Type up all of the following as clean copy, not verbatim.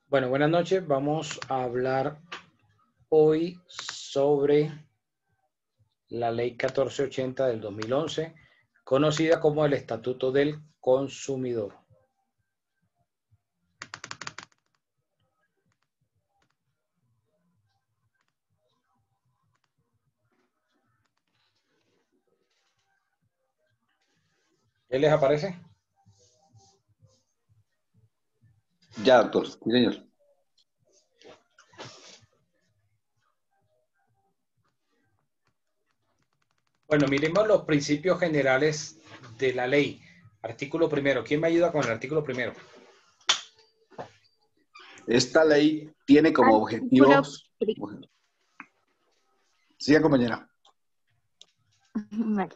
Bueno, buenas noches. Vamos a hablar hoy sobre la Ley 1480 del 2011, conocida como el Estatuto del Consumidor. ¿Qué les aparece? Ya, doctor. Sí, señor. Bueno, miremos los principios generales de la ley. Artículo primero. ¿Quién me ayuda con el artículo primero? Esta ley tiene como objetivos... Siga, compañera. Vale.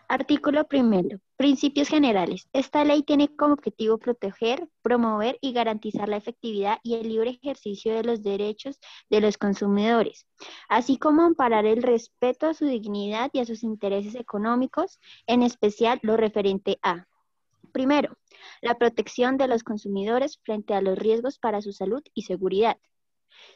Artículo primero. Principios generales. Esta ley tiene como objetivo proteger, promover y garantizar la efectividad y el libre ejercicio de los derechos de los consumidores, así como amparar el respeto a su dignidad y a sus intereses económicos, en especial lo referente a: primero, la protección de los consumidores frente a los riesgos para su salud y seguridad.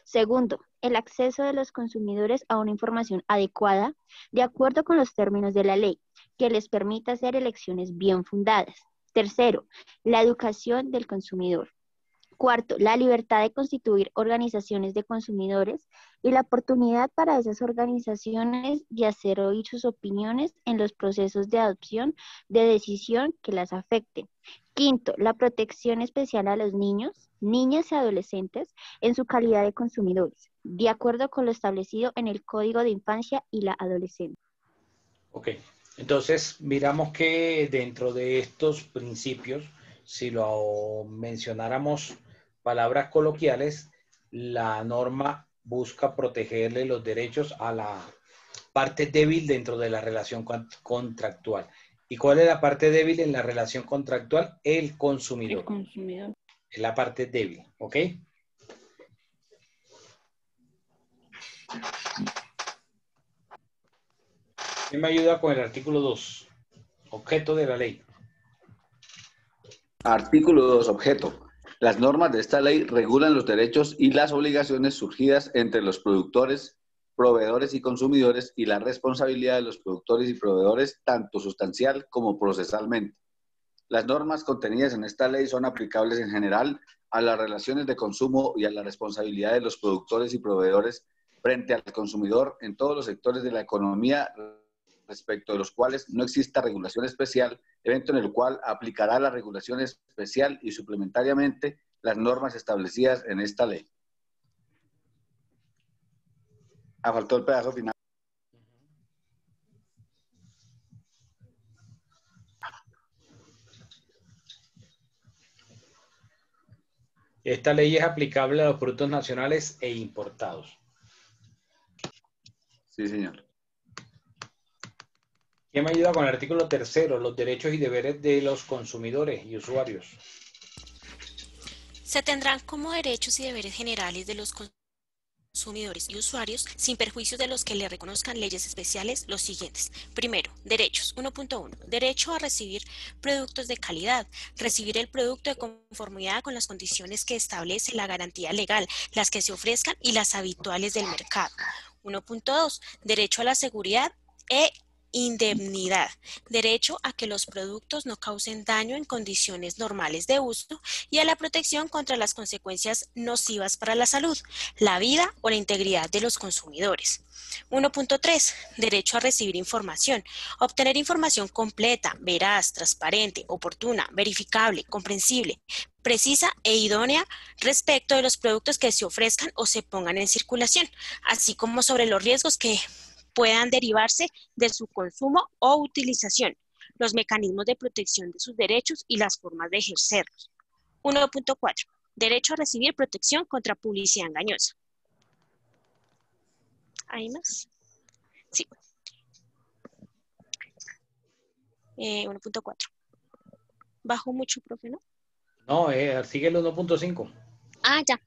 Segundo, el acceso de los consumidores a una información adecuada, de acuerdo con los términos de la ley, que les permita hacer elecciones bien fundadas. Tercero, la educación del consumidor. Cuarto, la libertad de constituir organizaciones de consumidores y la oportunidad para esas organizaciones de hacer oír sus opiniones en los procesos de adopción de decisión que las afecten. Quinto, la protección especial a los niños, niñas y adolescentes en su calidad de consumidores, de acuerdo con lo establecido en el Código de Infancia y la Adolescencia. Ok, entonces miramos que dentro de estos principios, si lo mencionáramos palabras coloquiales, la norma busca protegerle los derechos a la parte débil dentro de la relación contractual. ¿Y cuál es la parte débil en la relación contractual? El consumidor. El consumidor. Es la parte débil, ¿ok? ¿Quién me ayuda con el artículo 2? Objeto de la ley. Artículo 2. Objeto. Las normas de esta ley regulan los derechos y las obligaciones surgidas entre los productores, proveedores y consumidores y la responsabilidad de los productores y proveedores tanto sustancial como procesalmente. Las normas contenidas en esta ley son aplicables en general a las relaciones de consumo y a la responsabilidad de los productores y proveedores frente al consumidor en todos los sectores de la economía respecto de los cuales no exista regulación especial, evento en el cual aplicará la regulación especial y suplementariamente las normas establecidas en esta ley. Faltó el pedazo final. Esta ley es aplicable a los productos nacionales e importados. Sí, señor. ¿Quién me ayuda con el artículo 3? Los derechos y deberes de los consumidores y usuarios. Se tendrán como derechos y deberes generales de los consumidores y usuarios, sin perjuicio de los que le reconozcan leyes especiales, los siguientes. Primero, derechos. 1.1. Derecho a recibir productos de calidad. Recibir el producto de conformidad con las condiciones que establece la garantía legal, las que se ofrezcan y las habituales del mercado. 1.2. Derecho a la seguridad e indemnidad. Derecho a que los productos no causen daño en condiciones normales de uso y a la protección contra las consecuencias nocivas para la salud, la vida o la integridad de los consumidores. 1.3. Derecho a recibir información. Obtener información completa, veraz, transparente, oportuna, verificable, comprensible, precisa e idónea respecto de los productos que se ofrezcan o se pongan en circulación, así como sobre los riesgos que puedan derivarse de su consumo o utilización, los mecanismos de protección de sus derechos y las formas de ejercerlos. 1.4. Derecho a recibir protección contra publicidad engañosa. ¿Hay más? Sí. 1.4. ¿Bajó mucho, profe, no? No, sigue el 1.5. Ah, ya.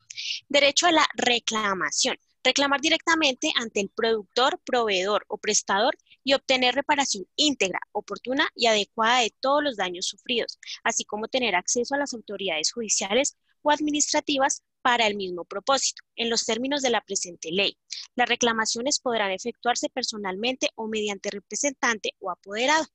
Derecho a la reclamación. Reclamar directamente ante el productor, proveedor o prestador y obtener reparación íntegra, oportuna y adecuada de todos los daños sufridos, así como tener acceso a las autoridades judiciales o administrativas para el mismo propósito, en los términos de la presente ley. Las reclamaciones podrán efectuarse personalmente o mediante representante o apoderado.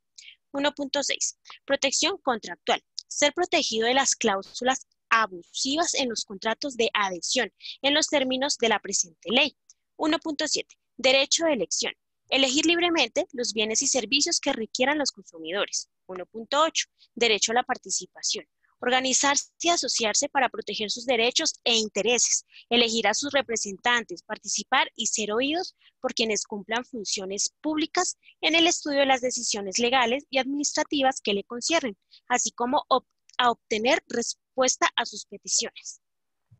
1.6. Protección contractual. Ser protegido de las cláusulas abusivas en los contratos de adhesión, en los términos de la presente ley. 1.7. Derecho de elección. Elegir libremente los bienes y servicios que requieran los consumidores. 1.8. Derecho a la participación. Organizarse y asociarse para proteger sus derechos e intereses, elegir a sus representantes, participar y ser oídos por quienes cumplan funciones públicas en el estudio de las decisiones legales y administrativas que le conciernen, así como a obtener respuesta a sus peticiones.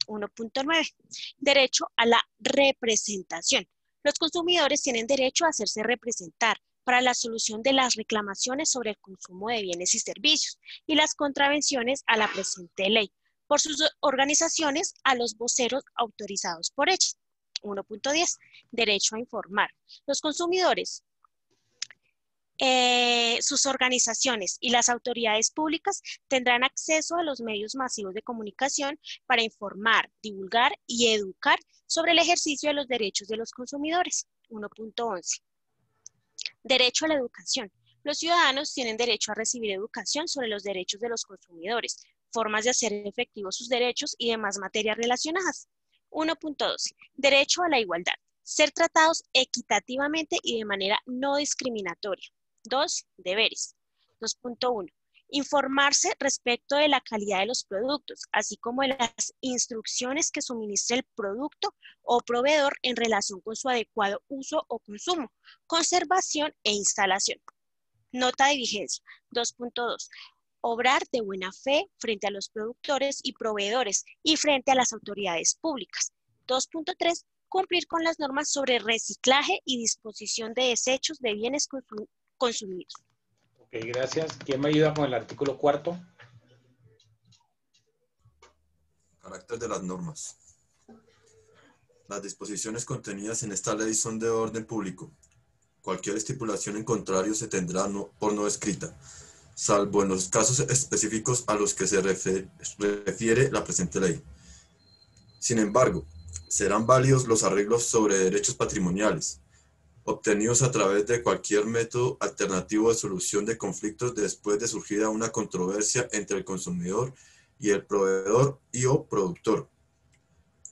1.9. Derecho a la representación. Los consumidores tienen derecho a hacerse representar para la solución de las reclamaciones sobre el consumo de bienes y servicios y las contravenciones a la presente ley por sus organizaciones a los voceros autorizados por ellas. 1.10. Derecho a informar. Los consumidores, sus organizaciones y las autoridades públicas tendrán acceso a los medios masivos de comunicación para informar, divulgar y educar sobre el ejercicio de los derechos de los consumidores. 1.11. Derecho a la educación. Los ciudadanos tienen derecho a recibir educación sobre los derechos de los consumidores, formas de hacer efectivos sus derechos y demás materias relacionadas. 1.12. Derecho a la igualdad. Ser tratados equitativamente y de manera no discriminatoria. 2. Deberes. 2.1. Informarse respecto de la calidad de los productos, así como de las instrucciones que suministre el producto o proveedor en relación con su adecuado uso o consumo, conservación e instalación. Nota de vigencia. 2.2. Obrar de buena fe frente a los productores y proveedores y frente a las autoridades públicas. 2.3. Cumplir con las normas sobre reciclaje y disposición de desechos de bienes consumidos. Ok, gracias. ¿Quién me ayuda con el artículo 4? Carácter de las normas. Las disposiciones contenidas en esta ley son de orden público. Cualquier estipulación en contrario se tendrá por no escrita, salvo en los casos específicos a los que se refiere la presente ley. Sin embargo, serán válidos los arreglos sobre derechos patrimoniales, obtenidos a través de cualquier método alternativo de solución de conflictos después de surgida una controversia entre el consumidor y el proveedor y o productor.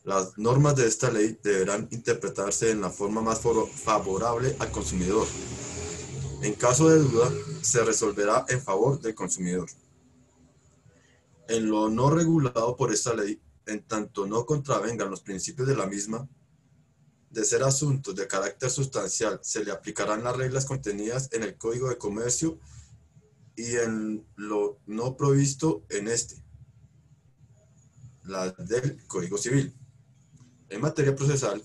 Las normas de esta ley deberán interpretarse en la forma más favorable al consumidor. En caso de duda, se resolverá en favor del consumidor. En lo no regulado por esta ley, en tanto no contravengan los principios de la misma, de ser asuntos de carácter sustancial, se le aplicarán las reglas contenidas en el Código de Comercio y en lo no provisto en este, las del Código Civil. En materia procesal,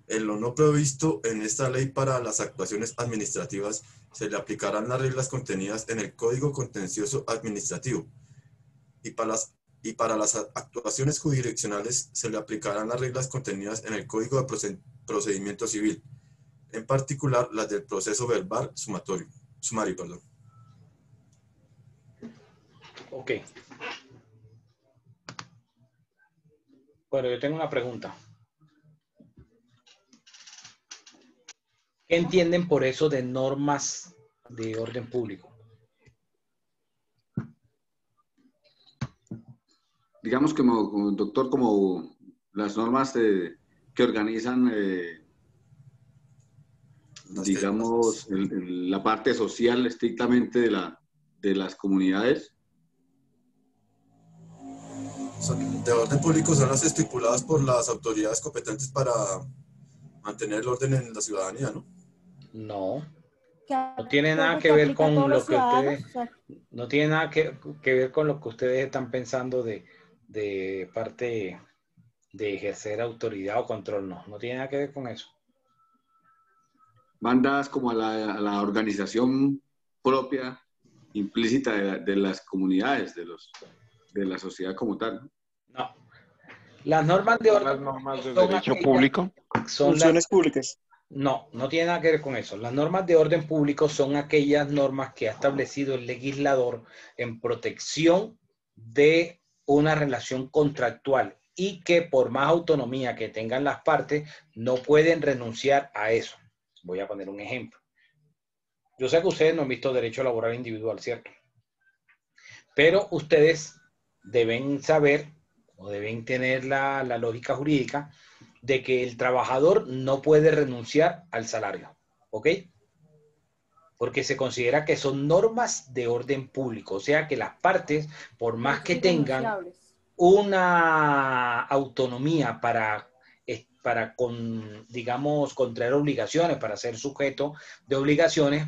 en lo no provisto en esta ley para las actuaciones administrativas, se le aplicarán las reglas contenidas en el Código Contencioso Administrativo y para las actuaciones jurisdiccionales se le aplicarán las reglas contenidas en el Código de Procedimiento Civil, en particular las del proceso verbal sumario. Ok. Bueno, yo tengo una pregunta. ¿Qué entienden por eso de normas de orden público? Digamos como doctor, como las normas que organizan, digamos, la parte social estrictamente de las comunidades. De orden público son las estipuladas por las autoridades competentes para mantener el orden en la ciudadanía, ¿no? No. No tiene nada que ver con lo que ustedes, no tiene nada que ver con lo que ustedes están pensando de parte de ejercer autoridad o control. No tiene nada que ver con eso. Van dadas como a la organización propia, implícita de las comunidades, de la sociedad como tal. No. Las normas de orden las normas de derecho público. son Funciones públicas. No, no tiene nada que ver con eso. Las normas de orden público son aquellas normas que ha establecido el legislador en protección de una relación contractual y que por más autonomía que tengan las partes, no pueden renunciar a eso. Voy a poner un ejemplo. Yo sé que ustedes no han visto derecho laboral individual, ¿cierto? Pero ustedes deben saber o deben tener la lógica jurídica de que el trabajador no puede renunciar al salario, ¿ok? Porque se considera que son normas de orden público, o sea que las partes, por más que tengan una autonomía digamos, contraer obligaciones, para ser sujeto de obligaciones,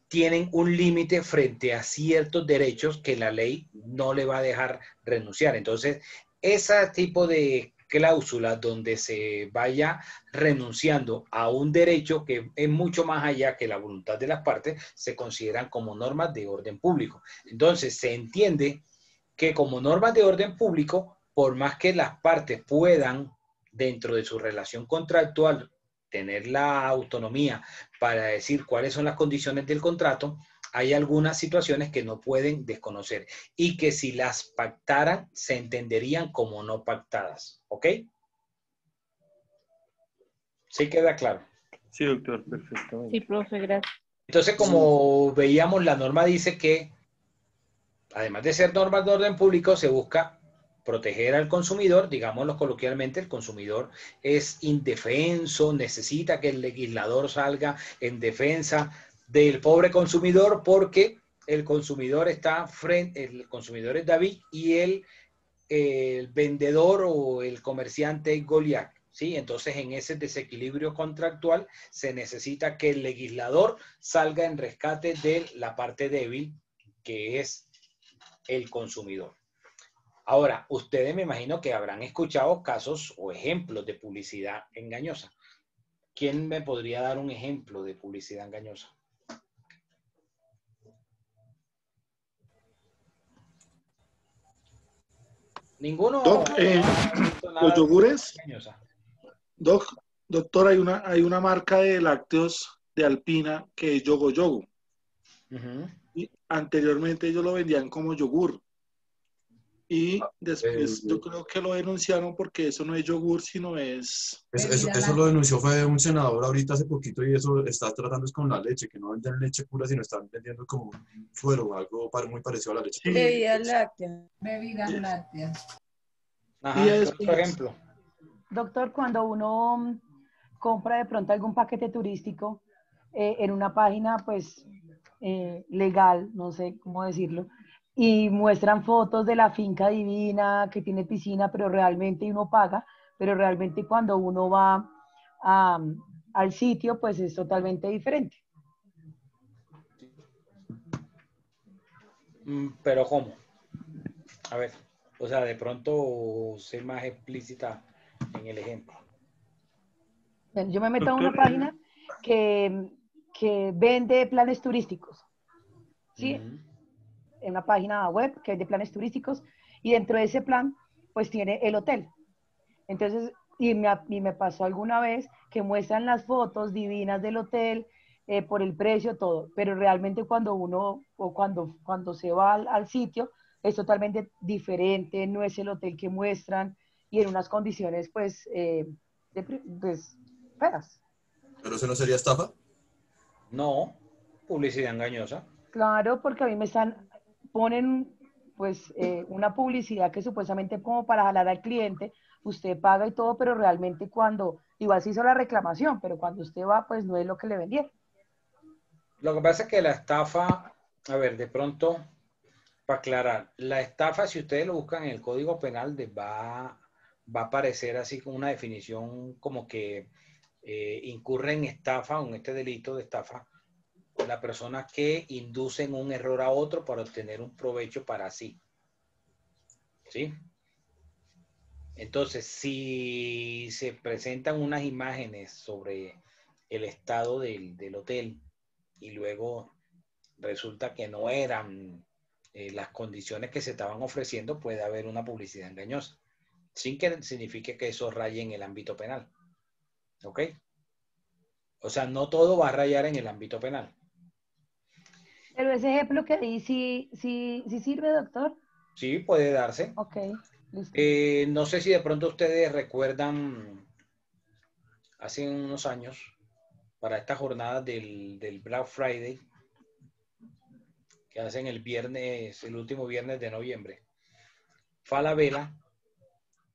tienen un límite frente a ciertos derechos que la ley no le va a dejar renunciar. Entonces, ese tipo de cláusulas donde se vaya renunciando a un derecho que es mucho más allá que la voluntad de las partes, se consideran como normas de orden público. Entonces, se entiende que como normas de orden público, por más que las partes puedan, dentro de su relación contractual, tener la autonomía para decir cuáles son las condiciones del contrato, hay algunas situaciones que no pueden desconocer y que si las pactaran se entenderían como no pactadas. ¿Ok? ¿Sí queda claro? Sí, doctor, perfectamente. Sí, profe, gracias. Entonces, como veíamos, la norma dice que, además de ser normas de orden público, se busca proteger al consumidor, digámoslo coloquialmente. El consumidor es indefenso, necesita que el legislador salga en defensa del pobre consumidor, porque el consumidor el consumidor es David y el vendedor o el comerciante es Goliat. ¿Sí? Entonces, en ese desequilibrio contractual se necesita que el legislador salga en rescate de la parte débil, que es el consumidor. Ahora, ustedes me imagino que habrán escuchado casos o ejemplos de publicidad engañosa. ¿Quién me podría dar un ejemplo de publicidad engañosa? ¿Ninguno Doc, ha visto los nada de publicidad yogures, engañosa? doctor, hay una marca de lácteos de Alpina que es Yogo Yogo. Uh-huh. Y anteriormente ellos lo vendían como yogur. Y después yo creo que lo denunciaron porque eso no es yogur, sino es... Eso lo denunció fue un senador ahorita hace poquito y eso está tratando es con la leche, que no venden leche pura, sino están vendiendo como un suero, algo muy parecido a la leche. Sí, Bebidas lácteas. Bebidas lácteas. y Ajá, ¿qué otro después, ejemplo? Doctor, cuando uno compra de pronto algún paquete turístico en una página, pues, legal, no sé cómo decirlo, y muestran fotos de la finca divina que tiene piscina, pero realmente uno paga, pero realmente cuando uno va a- al sitio, pues es totalmente diferente. Pero ¿cómo? A ver, o sea, de pronto ser más explícita en el ejemplo. Bueno, yo me meto a una Doctor, página que vende planes turísticos, ¿sí? Uh-huh. En una página web que vende planes turísticos y dentro de ese plan, pues tiene el hotel. Entonces, y me pasó alguna vez que muestran las fotos divinas del hotel por el precio, todo, pero realmente cuando uno, o cuando se va al sitio, es totalmente diferente, no es el hotel que muestran y en unas condiciones, pues, pues feas. ¿Pero eso no sería estafa? No, publicidad engañosa. Claro, porque a mí ponen pues una publicidad que supuestamente como para jalar al cliente, usted paga y todo, pero realmente cuando, igual se hizo la reclamación, pero cuando usted va, pues no es lo que le vendieron. Lo que pasa es que la estafa, a ver, de pronto, para aclarar, la estafa, si ustedes lo buscan en el Código Penal, va a aparecer así con una definición como que incurre en estafa o en este delito de estafa la persona que inducen un error a otro para obtener un provecho para sí. ¿Sí? Entonces, si se presentan unas imágenes sobre el estado del hotel y luego resulta que no eran las condiciones que se estaban ofreciendo, puede haber una publicidad engañosa, sin que signifique que eso raye en el ámbito penal. ¿Ok? O sea, no todo va a rayar en el ámbito penal. Pero ese ejemplo que di, ¿sí sirve, doctor? Sí, puede darse. Ok, listo. No sé si de pronto ustedes recuerdan hace unos años, para esta jornada del Black Friday, que hacen el viernes, el último viernes de noviembre, Falabella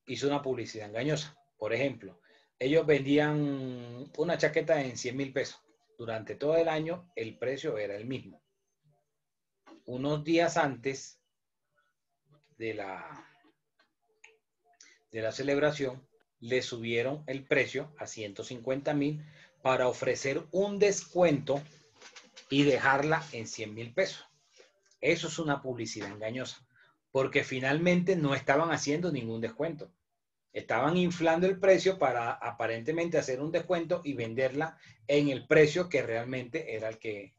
hizo una publicidad engañosa. Por ejemplo, ellos vendían una chaqueta en 100.000 pesos. Durante todo el año el precio era el mismo. Unos días antes de la celebración, le subieron el precio a 150.000 para ofrecer un descuento y dejarla en 100.000 pesos. Eso es una publicidad engañosa, porque finalmente no estaban haciendo ningún descuento. Estaban inflando el precio para aparentemente hacer un descuento y venderla en el precio que realmente era el que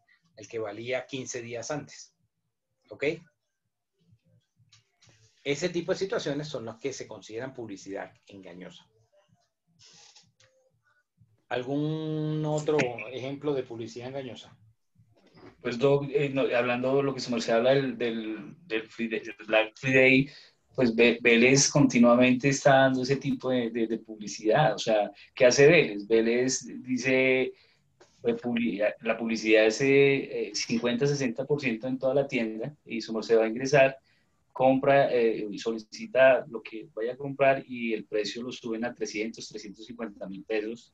valía 15 días antes. ¿Ok? Ese tipo de situaciones son las que se consideran publicidad engañosa. ¿Algún otro ejemplo de publicidad engañosa? Pues hablando de lo que se habla del Black Friday, pues Vélez continuamente está dando ese tipo de publicidad. O sea, ¿qué hace Vélez? Vélez dice, la publicidad es 50-60% en toda la tienda y su merced va a ingresar, compra y solicita lo que vaya a comprar y el precio lo suben a 350.000 pesos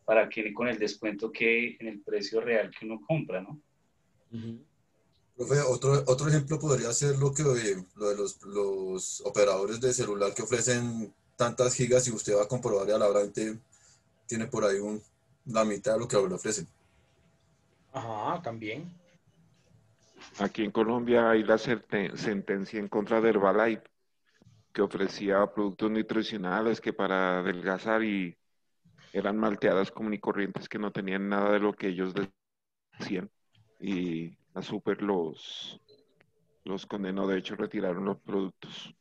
para que con el descuento que en el precio real que uno compra, ¿no? Profe, otro ejemplo podría ser lo de los operadores de celular que ofrecen tantas gigas y usted va a comprobar y a la hora tiene por ahí la mitad de lo que le ofrecen. Ajá, también. Aquí en Colombia hay la sentencia en contra de Herbalife, que ofrecía productos nutricionales que para adelgazar y eran malteadas común y corrientes que no tenían nada de lo que ellos decían. Y la Super los condenó, de hecho retiraron los productos.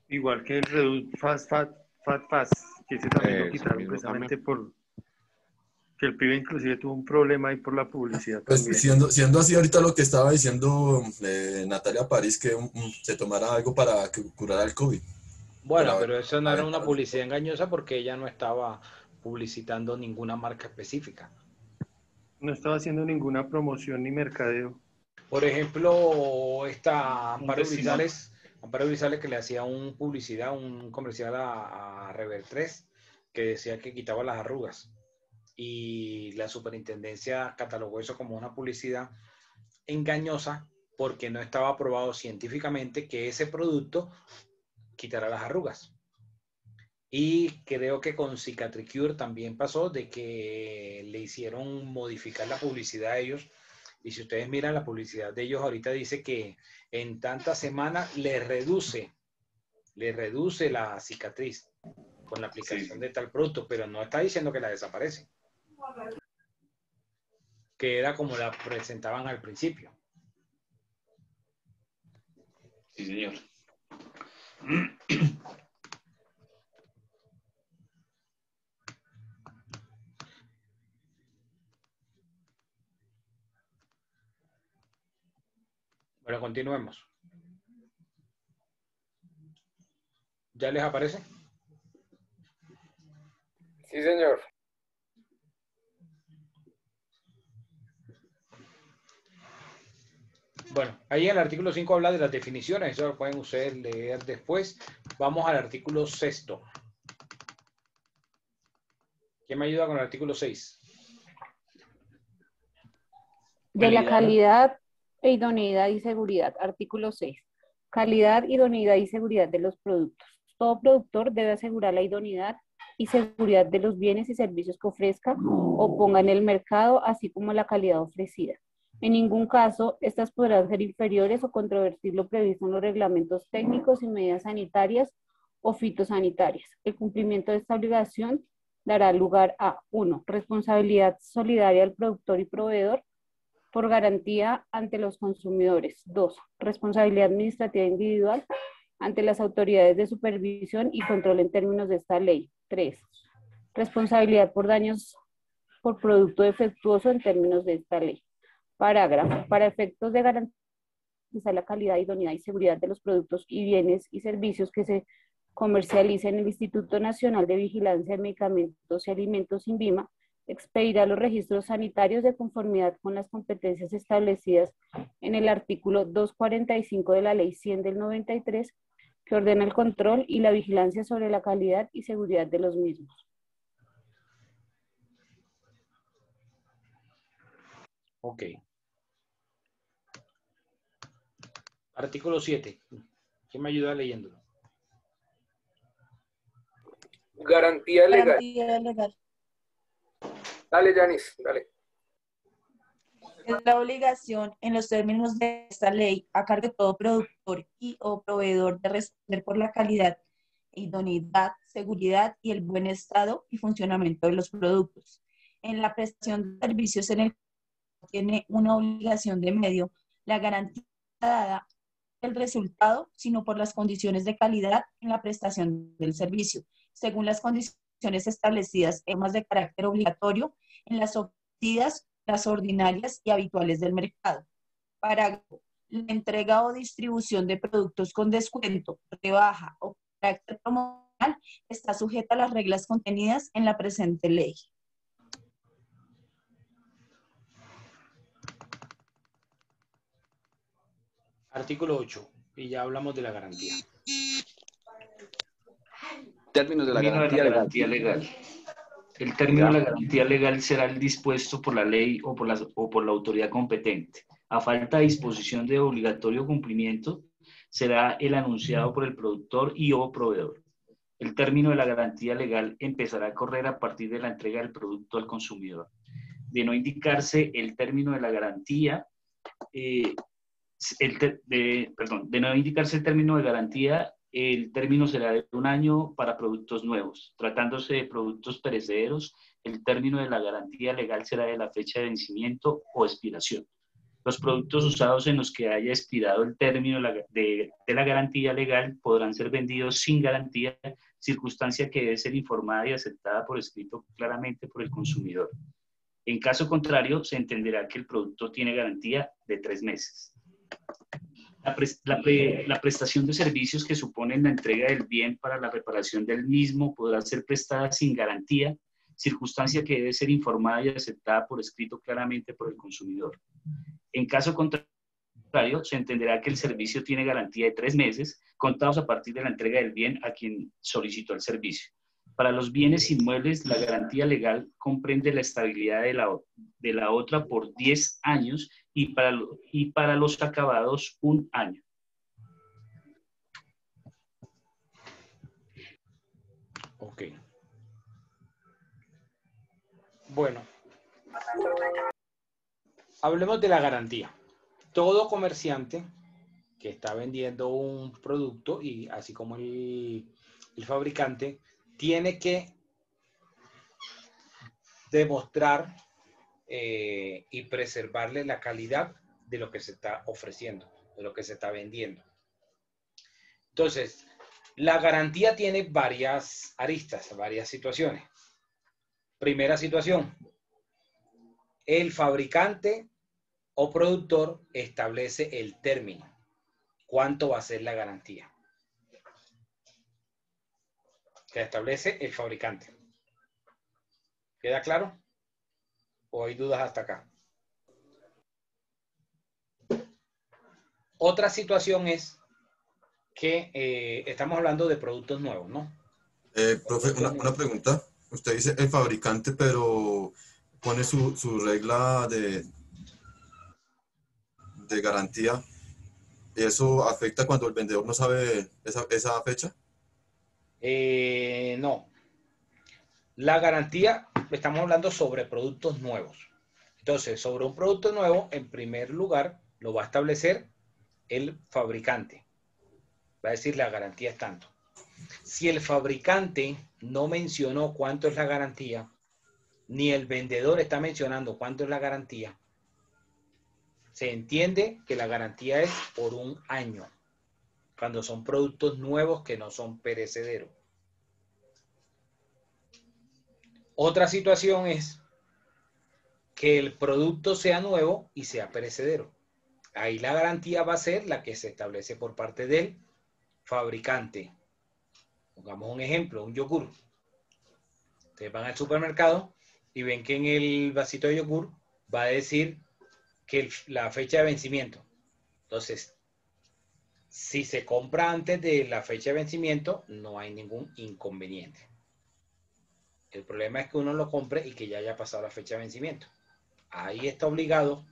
Igual que el Reduct Fast, que ese también lo quitaron precisamente también. por que el pibe inclusive tuvo un problema ahí por la publicidad Pues también. siendo así ahorita lo que estaba diciendo Natalia París, que se tomara algo para curar al COVID. Bueno, pero eso no era una publicidad engañosa porque ella no estaba publicitando ninguna marca específica. No estaba haciendo ninguna promoción ni mercadeo. Por ejemplo, esta Amparo Grisales que le hacía un comercial a Rever 3 que decía que quitaba las arrugas. Y la superintendencia catalogó eso como una publicidad engañosa porque no estaba aprobado científicamente que ese producto quitará las arrugas. Y creo que con Cicatricure también pasó de que le hicieron modificar la publicidad a ellos. Y si ustedes miran la publicidad de ellos, ahorita dice que en tantas semanas le reduce la cicatriz con la aplicación de tal producto, pero no está diciendo que la desaparece. Que era como la presentaban al principio. Sí, señor. Bueno, continuemos. ¿Ya les aparece? Sí, señor. Bueno, ahí en el artículo 5 habla de las definiciones, eso lo pueden ustedes leer después. Vamos al artículo 6. ¿Quién me ayuda con el artículo 6? De la calidad, idoneidad y seguridad. Artículo 6. Calidad, idoneidad y seguridad de los productos. Todo productor debe asegurar la idoneidad y seguridad de los bienes y servicios que ofrezca o ponga en el mercado, así como la calidad ofrecida. En ningún caso, estas podrán ser inferiores o controvertir lo previsto en los reglamentos técnicos y medidas sanitarias o fitosanitarias. El cumplimiento de esta obligación dará lugar a 1. Responsabilidad solidaria del productor y proveedor por garantía ante los consumidores. 2. Responsabilidad administrativa individual ante las autoridades de supervisión y control en términos de esta ley. 3. Responsabilidad por daños por producto defectuoso en términos de esta ley. Parágrafo. Para efectos de garantizar la calidad, idoneidad y seguridad de los productos y bienes y servicios que se comercialicen, el Instituto Nacional de Vigilancia de Medicamentos y Alimentos, INVIMA, expedirá los registros sanitarios de conformidad con las competencias establecidas en el artículo 245 de la Ley 100 del 93, que ordena el control y la vigilancia sobre la calidad y seguridad de los mismos. Ok. Artículo 7. ¿Quién me ayuda leyéndolo? Garantía legal. Garantía legal. Dale, Yanis, dale. Es la obligación en los términos de esta ley a cargo de todo productor y o proveedor de responder por la calidad, idoneidad, seguridad y el buen estado y funcionamiento de los productos. En la prestación de servicios en el que tiene una obligación de medio, la garantía dada el resultado, sino por las condiciones de calidad en la prestación del servicio, según las condiciones establecidas en normas de carácter obligatorio en las ofrecidas, las ordinarias y habituales del mercado. Parágrafo. La entrega o distribución de productos con descuento, rebaja o carácter promocional está sujeta a las reglas contenidas en la presente ley. Artículo 8. Y ya hablamos de la garantía. Términos de la garantía legal. El término de la garantía legal será el dispuesto por la ley o por la autoridad competente. A falta de disposición de obligatorio cumplimiento, será el anunciado por el productor y o proveedor. El término de la garantía legal empezará a correr a partir de la entrega del producto al consumidor. De no indicarse el término de la garantía, de no indicarse el término de garantía, el término será de 1 año para productos nuevos. Tratándose de productos perecederos, el término de la garantía legal será de la fecha de vencimiento o expiración. Los productos usados en los que haya expirado el término de la garantía legal podrán ser vendidos sin garantía, circunstancia que debe ser informada y aceptada por escrito claramente por el consumidor. En caso contrario, se entenderá que el producto tiene garantía de 3 meses. La prestación de servicios que suponen la entrega del bien para la reparación del mismo podrá ser prestada sin garantía, circunstancia que debe ser informada y aceptada por escrito claramente por el consumidor. En caso contrario, se entenderá que el servicio tiene garantía de 3 meses, contados a partir de la entrega del bien a quien solicitó el servicio. Para los bienes inmuebles, la garantía legal comprende la estabilidad de la otra por 10 años y para los acabados 1 año. Ok. Bueno. Hablemos de la garantía. Todo comerciante que está vendiendo un producto, y así como el fabricante, tiene que demostrar y preservarle la calidad de lo que se está ofreciendo, de lo que se está vendiendo. Entonces, la garantía tiene varias aristas, varias situaciones. Primera situación, el fabricante o productor establece el término. ¿Cuánto va a ser la garantía? Que establece el fabricante. ¿Queda claro? ¿O hay dudas hasta acá? Otra situación es que estamos hablando de productos nuevos, ¿no? Profe, una pregunta. Usted dice el fabricante, pero pone su regla de garantía. ¿Eso afecta cuando el vendedor no sabe esa fecha? No. La garantía, estamos hablando sobre productos nuevos. Entonces, sobre un producto nuevo, en primer lugar, lo va a establecer el fabricante. Va a decir la garantía es tanto. Si el fabricante no mencionó cuánto es la garantía, ni el vendedor está mencionando cuánto es la garantía, se entiende que la garantía es por 1 año, cuando son productos nuevos que no son perecederos. Otra situación es que el producto sea nuevo y sea perecedero. Ahí la garantía va a ser la que se establece por parte del fabricante. Pongamos un ejemplo, un yogur. Ustedes van al supermercado y ven que en el vasito de yogur va a decir que la fecha de vencimiento. Entonces, si se compra antes de la fecha de vencimiento, no hay ningún inconveniente. El problema es que uno lo compre y que ya haya pasado la fecha de vencimiento. Ahí está obligado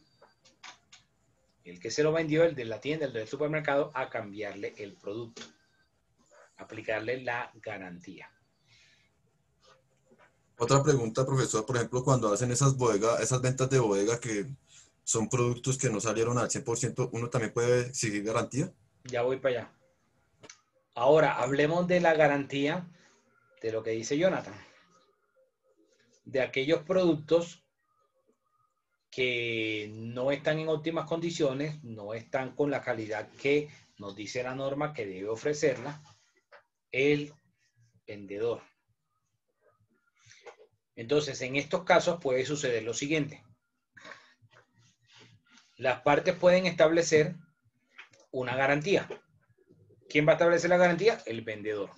el que se lo vendió, el de la tienda, el del supermercado, a cambiarle el producto, aplicarle la garantía. Otra pregunta, profesor, por ejemplo, cuando hacen esas ventas de bodega que son productos que no salieron al 100%, ¿uno también puede exigir garantía? Ya voy para allá. Ahora, hablemos de la garantía de lo que dice Jonathan. De aquellos productos que no están en óptimas condiciones, no están con la calidad que nos dice la norma que debe ofrecerla el vendedor. Entonces, en estos casos puede suceder lo siguiente. Las partes pueden establecer una garantía. ¿Quién va a establecer la garantía? El vendedor.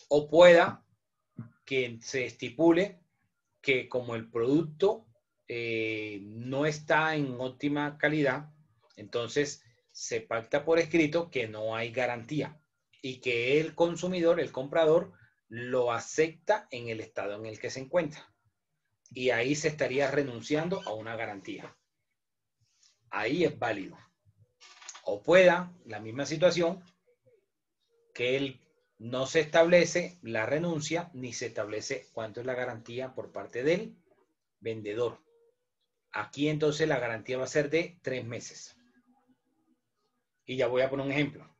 O pueda que se estipule que como el producto no está en óptima calidad, entonces se pacta por escrito que no hay garantía y que el consumidor, el comprador, lo acepta en el estado en el que se encuentra. Y ahí se estaría renunciando a una garantía. Ahí es válido. O pueda, la misma situación, que él no se establece la renuncia ni se establece cuánto es la garantía por parte del vendedor. Aquí entonces la garantía va a ser de 3 meses. Y ya voy a poner un ejemplo.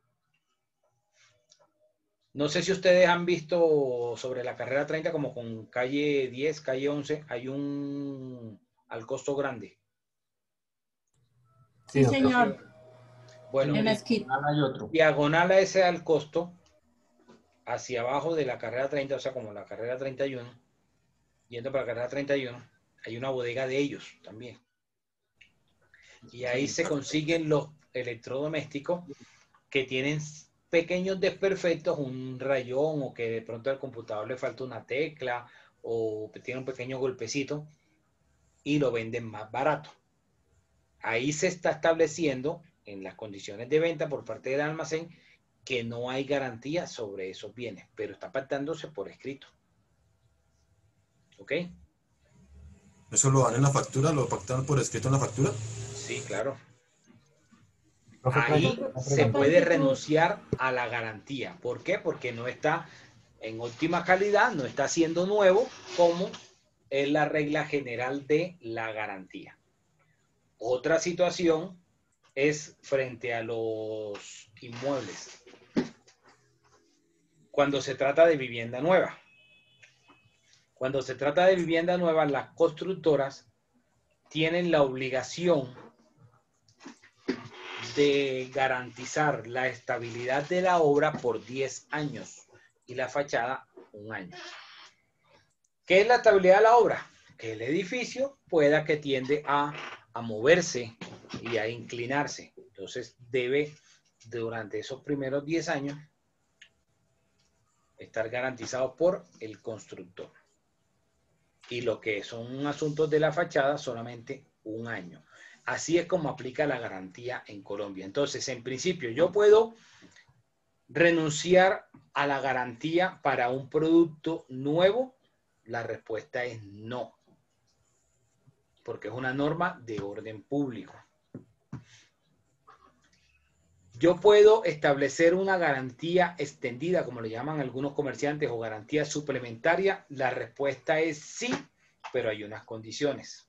No sé si ustedes han visto sobre la carrera 30 como con calle 10, calle 11, hay un al costo grande. Sí, señor. Bueno, en la esquina hay otro. Diagonal a ese al costo, hacia abajo de la carrera 30, o sea, como la carrera 31, yendo para la carrera 31, hay una bodega de ellos también. Y ahí se consiguen los electrodomésticos que tienen pequeños desperfectos, un rayón o que de pronto al computador le falta una tecla o tiene un pequeño golpecito y lo venden más barato. Ahí se está estableciendo en las condiciones de venta por parte del almacén que no hay garantía sobre esos bienes, pero está pactándose por escrito. ¿Ok? ¿Eso lo dan en la factura? ¿Lo pactan por escrito en la factura? Sí, claro. Ahí se puede renunciar a la garantía. ¿Por qué? Porque no está en óptima calidad, no está siendo nuevo, como es la regla general de la garantía. Otra situación es frente a los inmuebles. Cuando se trata de vivienda nueva. Cuando se trata de vivienda nueva, las constructoras tienen la obligación de garantizar la estabilidad de la obra por 10 años y la fachada 1 año. ¿Qué es la estabilidad de la obra? Que el edificio pueda que tiende a moverse y a inclinarse. Entonces debe, durante esos primeros 10 años, estar garantizado por el constructor. Y lo que son asuntos de la fachada, solamente 1 año. Así es como aplica la garantía en Colombia. Entonces, en principio, yo puedo renunciar a la garantía para un producto nuevo. La respuesta es no, porque es una norma de orden público. Yo puedo establecer una garantía extendida, como le llaman algunos comerciantes, o garantía suplementaria. La respuesta es sí, pero hay unas condiciones.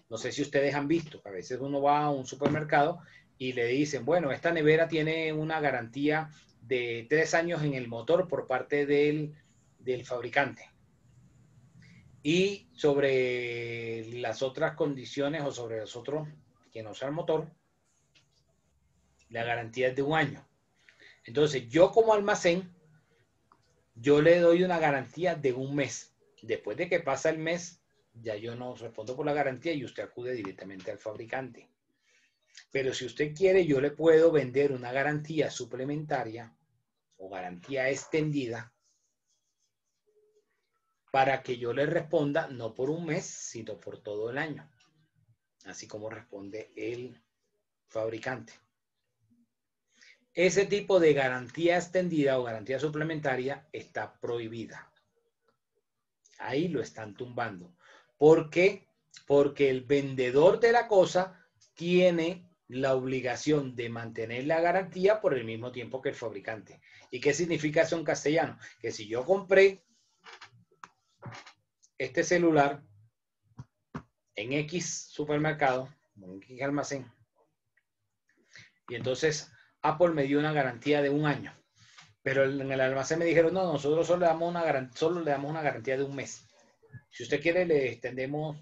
No sé si ustedes han visto, a veces uno va a un supermercado y le dicen, bueno, esta nevera tiene una garantía de 3 años en el motor por parte del fabricante. Y sobre las otras condiciones o sobre los otros que no sea el motor, la garantía es de 1 año. Entonces, yo como almacén, yo le doy una garantía de 1 mes. Después de que pasa el mes, ya yo no respondo por la garantía y usted acude directamente al fabricante. Pero si usted quiere, yo le puedo vender una garantía suplementaria o garantía extendida para que yo le responda no por un mes, sino por todo el año, así como responde el fabricante. Ese tipo de garantía extendida o garantía suplementaria está prohibida. Ahí lo están tumbando. ¿Por qué? Porque el vendedor de la cosa tiene la obligación de mantener la garantía por el mismo tiempo que el fabricante. ¿Y qué significa eso en castellano? Que si yo compré este celular en X supermercado, en X almacén, y entonces Apple me dio una garantía de un año, pero en el almacén me dijeron, no, nosotros solo le damos una garantía de un mes. Si usted quiere, le extendemos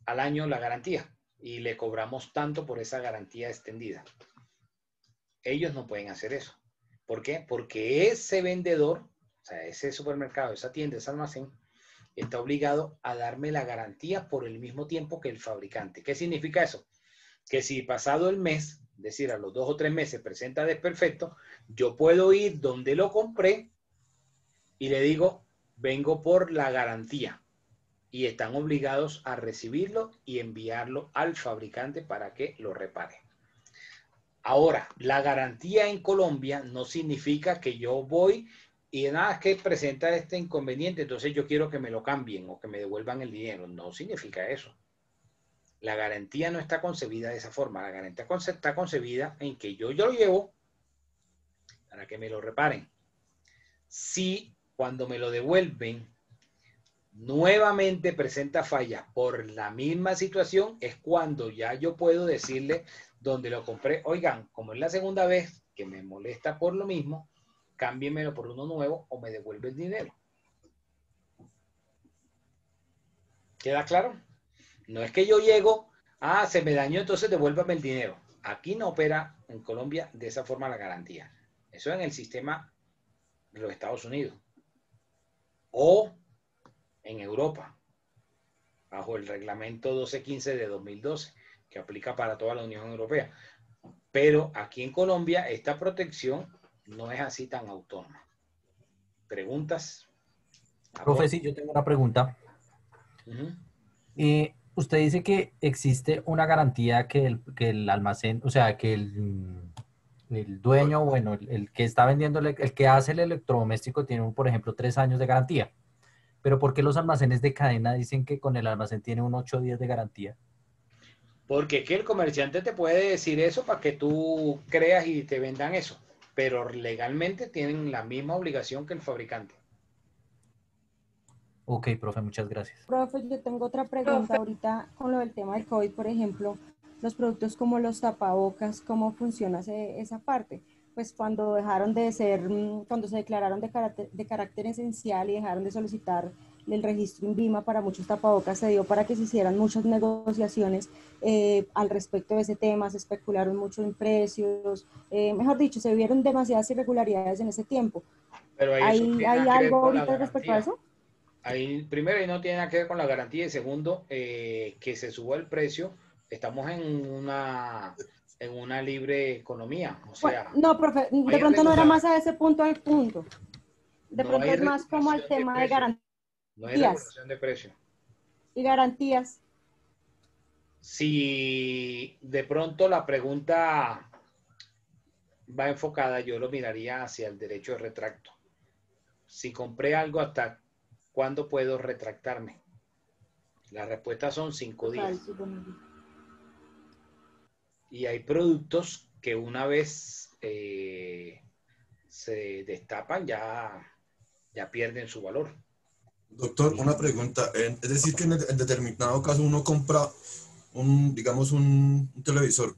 al año la garantía y le cobramos tanto por esa garantía extendida. Ellos no pueden hacer eso. ¿Por qué? Porque ese vendedor, o sea, ese supermercado, esa tienda, ese almacén, está obligado a darme la garantía por el mismo tiempo que el fabricante. ¿Qué significa eso? Que si pasado el mes, es decir, a los 2 o 3 meses presenta desperfecto, yo puedo ir donde lo compré y le digo, vengo por la garantía. Y están obligados a recibirlo y enviarlo al fabricante para que lo repare. Ahora, la garantía en Colombia no significa que yo voy y nada, es que presenta este inconveniente, entonces yo quiero que me lo cambien o que me devuelvan el dinero. No significa eso. La garantía no está concebida de esa forma. La garantía está concebida en que yo lo llevo para que me lo reparen. Si cuando me lo devuelven nuevamente presenta fallas por la misma situación, es cuando ya yo puedo decirle donde lo compré, oigan, como es la segunda vez que me molesta por lo mismo, cámbienmelo por uno nuevo o me devuelve el dinero. ¿Queda claro? No es que yo llego, se me dañó, entonces devuélvame el dinero. Aquí no opera en Colombia de esa forma la garantía. Eso es en el sistema de los Estados Unidos. O en Europa, bajo el reglamento 1215 de 2012, que aplica para toda la Unión Europea. Pero aquí en Colombia esta protección no es así tan autónoma. ¿Preguntas? Profe, sí, yo tengo una pregunta. Usted dice que existe una garantía que el almacén, o sea, que el dueño, bueno, el que está vendiendo, el que hace el electrodoméstico tiene, por ejemplo, 3 años de garantía. Pero ¿por qué los almacenes de cadena dicen que con el almacén tiene un 8 días de garantía? Porque que el comerciante te puede decir eso para que tú creas y te vendan eso. Pero legalmente tienen la misma obligación que el fabricante. Ok, profe, muchas gracias. Profe, yo tengo otra pregunta ahorita con lo del tema del COVID, por ejemplo, los productos como los tapabocas, ¿cómo funciona esa parte? Pues cuando dejaron de ser, cuando se declararon de carácter esencial y dejaron de solicitar el registro INVIMA para muchos tapabocas, se dio para que se hicieran muchas negociaciones al respecto de ese tema, se especularon mucho en precios, mejor dicho, se vieron demasiadas irregularidades en ese tiempo. Pero ¿Hay algo ahorita respecto a eso? Primero, ahí no tiene nada que ver con la garantía, y segundo, que se suba el precio. Estamos en una libre economía, o sea... No, profe, de pronto no era más a ese punto el punto. De pronto es más como al tema de garantías. No hay regulación de precio. ¿Y garantías? Si de pronto la pregunta va enfocada, yo lo miraría hacia el derecho de retracto. Si compré algo, ¿hasta cuándo puedo retractarme? La respuesta son 5 días. Y hay productos que una vez se destapan, ya pierden su valor. Doctor, una pregunta. Es decir, que en determinado caso uno compra digamos, un televisor.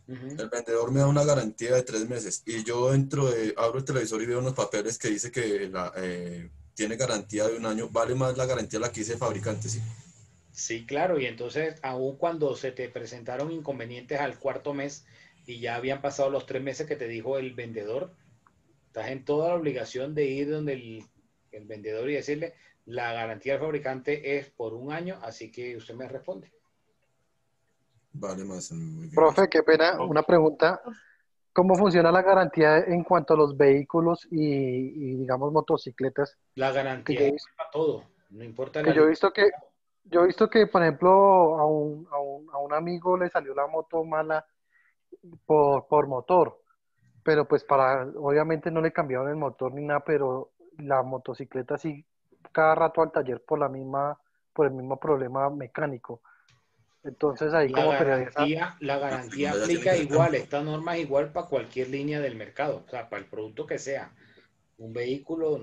El vendedor me da una garantía de 3 meses y yo abro el televisor y veo unos papeles que dice que tiene garantía de 1 año. ¿Vale más la garantía la que dice el fabricante, sí? Sí, claro, y entonces aun cuando se te presentaron inconvenientes al 4.º mes y ya habían pasado los 3 meses que te dijo el vendedor, estás en toda la obligación de ir donde el vendedor y decirle, La garantía del fabricante es por 1 año, así que usted me responde. Vale, más. Muy bien. Profe, qué pena, una pregunta. ¿Cómo funciona la garantía en cuanto a los vehículos y digamos, motocicletas? La Que garantía yo he es visto, para todo, no importa que la yo he línea. visto que, yo he visto que, por ejemplo, a un amigo le salió la moto mala por motor, pero pues obviamente no le cambiaron el motor ni nada, pero la motocicleta sí, cada rato al taller por el mismo problema mecánico. Entonces ahí como quería esa, La garantía Ya tiene aplica que ser igual, campo. esta norma es igual para cualquier línea del mercado, o sea, para el producto que sea. Un vehículo,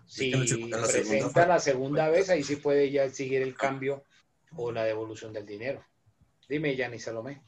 Es que si en la segunda presenta fase. la segunda vez, ahí sí puede ya exigir el cambio o la devolución del dinero. Dime, Yanni Salomé.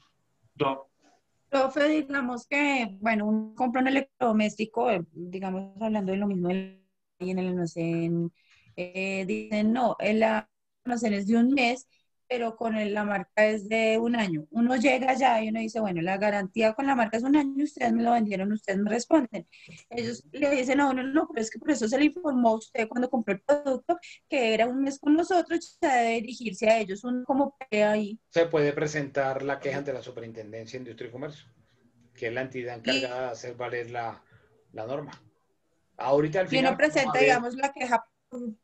Profe, digamos que, bueno, uno compra un electrodoméstico, digamos, hablando de lo mismo y en el almacén, dicen, no, el almacén es de un mes, pero con la marca es de 1 año. Uno llega allá y uno dice, bueno, la garantía con la marca es 1 año, ustedes me lo vendieron, ustedes me responden. Ellos le dicen a uno, no, pero es que por eso se le informó a usted cuando compró el producto que era 1 mes con nosotros, ya debe dirigirse a ellos, uno como pelea ahí. Se puede presentar la queja ante la Superintendencia de Industria y Comercio, que es la entidad Y, encargada de hacer valer la norma. Ahorita al y uno final vamos a presenta, ver digamos, la queja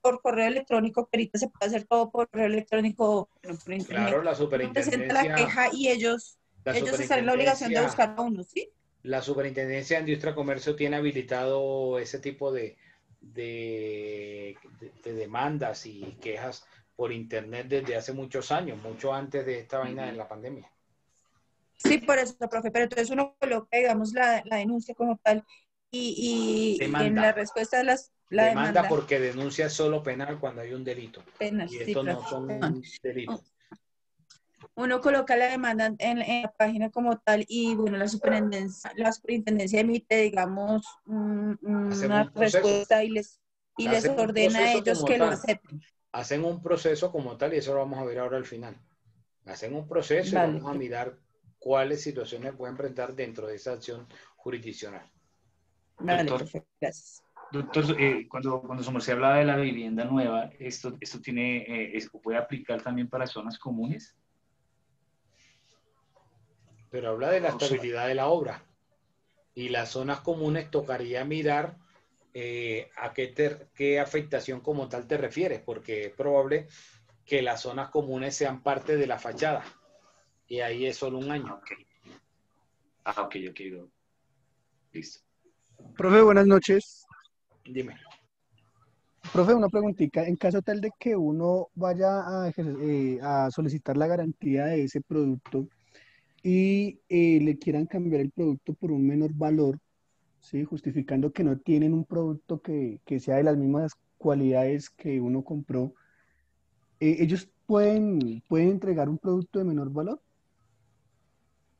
por correo electrónico, que ahorita se puede hacer todo por correo electrónico, bueno, por internet. claro, Uno presenta la queja y ellos están en la obligación de buscar a uno, ¿sí? la Superintendencia de Industria y Comercio tiene habilitado ese tipo de demandas y quejas por internet desde hace muchos años, mucho antes de esta vaina de la pandemia. Sí, por eso, profe, pero entonces uno coloca, digamos, la denuncia como tal y en la Demanda. respuesta de la Demanda demanda porque denuncia es solo penal cuando hay un delito. penal, Y sí, estos no profe. son delitos. Uno coloca la demanda en la página como tal y, bueno, la superintendencia emite, digamos, Hacen una un proceso. respuesta y les Hacen un ordena a proceso ellos como que lo tal. acepten. Hacen un proceso como tal y eso lo vamos a ver ahora al final. Hacen un proceso y Vale. vamos a mirar cuáles situaciones pueden presentar dentro de esa acción jurisdiccional. Vale, Doctor, perfecto, gracias. Doctor, cuando su merced habla de la vivienda nueva, ¿esto puede aplicar también para zonas comunes? Pero habla de la estabilidad de la obra. Y las zonas comunes tocaría mirar a qué afectación como tal te refieres, porque es probable que las zonas comunes sean parte de la fachada. Y ahí es solo 1 año. Ok. Listo. Profe, buenas noches. Dime. Profe, una preguntita. En caso tal de que uno vaya a solicitar la garantía de ese producto y le quieran cambiar el producto por un menor valor, ¿sí? Justificando que no tienen un producto que sea de las mismas cualidades que uno compró, ¿ellos pueden entregar un producto de menor valor?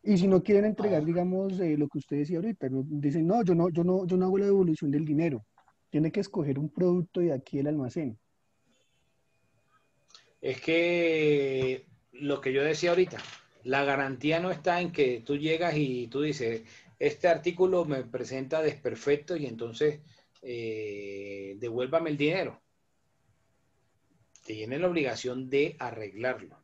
Y si no quieren entregar, No. digamos, lo que usted decía ahorita, ¿no? Dicen, no, yo no hago la devolución del dinero. Tiene que escoger un producto de aquí del almacén. Es que lo que yo decía ahorita, la garantía no está en que tú llegas y tú dices, este artículo me presenta desperfecto y entonces devuélvame el dinero. Tiene la obligación de arreglarlo.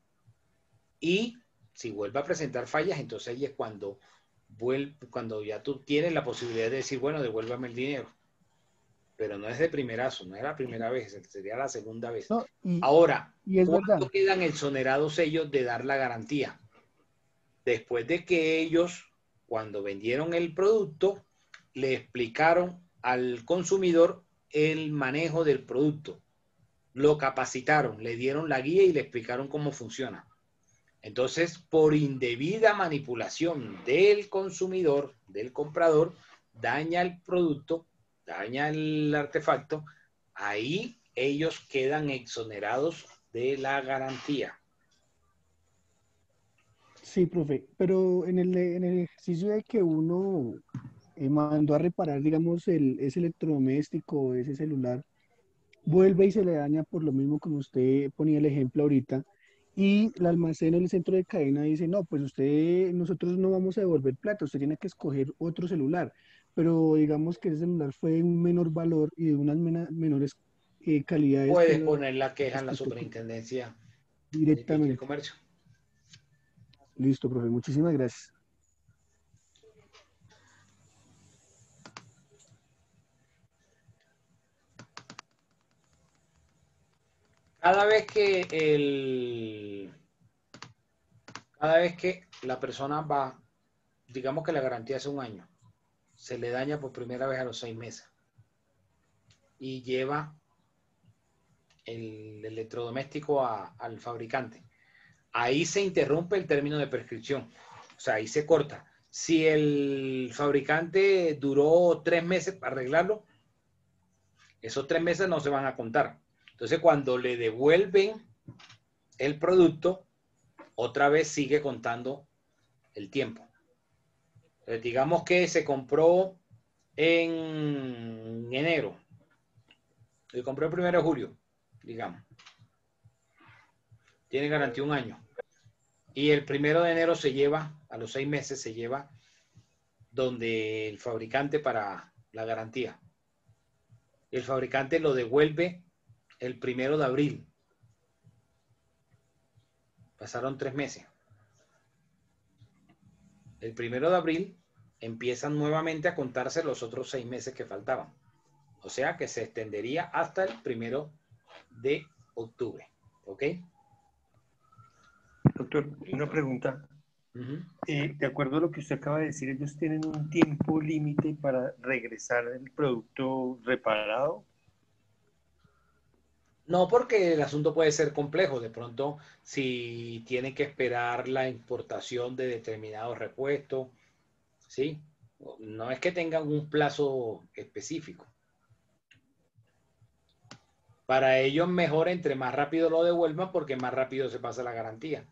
Y si vuelve a presentar fallas, entonces ahí es cuando ya tú tienes la posibilidad de decir, bueno, devuélvame el dinero. Pero no es de primerazo, no es la primera vez, sería la segunda vez. No, Ahora, y es ¿cuándo verdad. quedan exonerados ellos de dar la garantía? Después de que ellos, cuando vendieron el producto, le explicaron al consumidor el manejo del producto. Lo capacitaron, le dieron la guía y le explicaron cómo funciona. Entonces, por indebida manipulación del consumidor, del comprador, daña el producto, daña el artefacto, ahí ellos quedan exonerados de la garantía. Sí, profe, pero en el ejercicio de que uno mandó a reparar, digamos, ese electrodoméstico, ese celular, vuelve y se le daña por lo mismo como usted ponía el ejemplo ahorita, y el almacén o el centro de cadena dice, no, pues nosotros no vamos a devolver plata, usted tiene que escoger otro celular, pero digamos que ese celular fue de un menor valor y de unas menores calidades. Puedes que poner la queja en la respecto- superintendencia de directamente. comercio. Listo, profe. Muchísimas gracias. Cada vez que la persona va, digamos que la garantía es un año, se le daña por primera vez a los 6 meses y lleva el electrodoméstico al fabricante. Ahí se interrumpe el término de prescripción, o sea, ahí se corta. Si el fabricante duró 3 meses para arreglarlo, esos 3 meses no se van a contar. Entonces, cuando le devuelven el producto, otra vez sigue contando el tiempo. Entonces, digamos que se compró en enero. Se compró el 1 de julio, digamos. Tiene garantía un año. Y el 1 de enero se lleva, a los 6 meses se lleva donde el fabricante para la garantía. El fabricante lo devuelve el 1 de abril. Pasaron 3 meses. El 1 de abril empiezan nuevamente a contarse los otros 6 meses que faltaban. O sea que se extendería hasta el 1 de octubre. ¿Ok? Doctor, una pregunta. De acuerdo a lo que usted acaba de decir, ellos tienen un tiempo límite para regresar el producto reparado. No, porque el asunto puede ser complejo. De pronto, si tienen que esperar la importación de determinados repuestos, ¿sí? No es que tengan un plazo específico. Para ellos mejor entre más rápido lo devuelvan porque más rápido se pasa la garantía.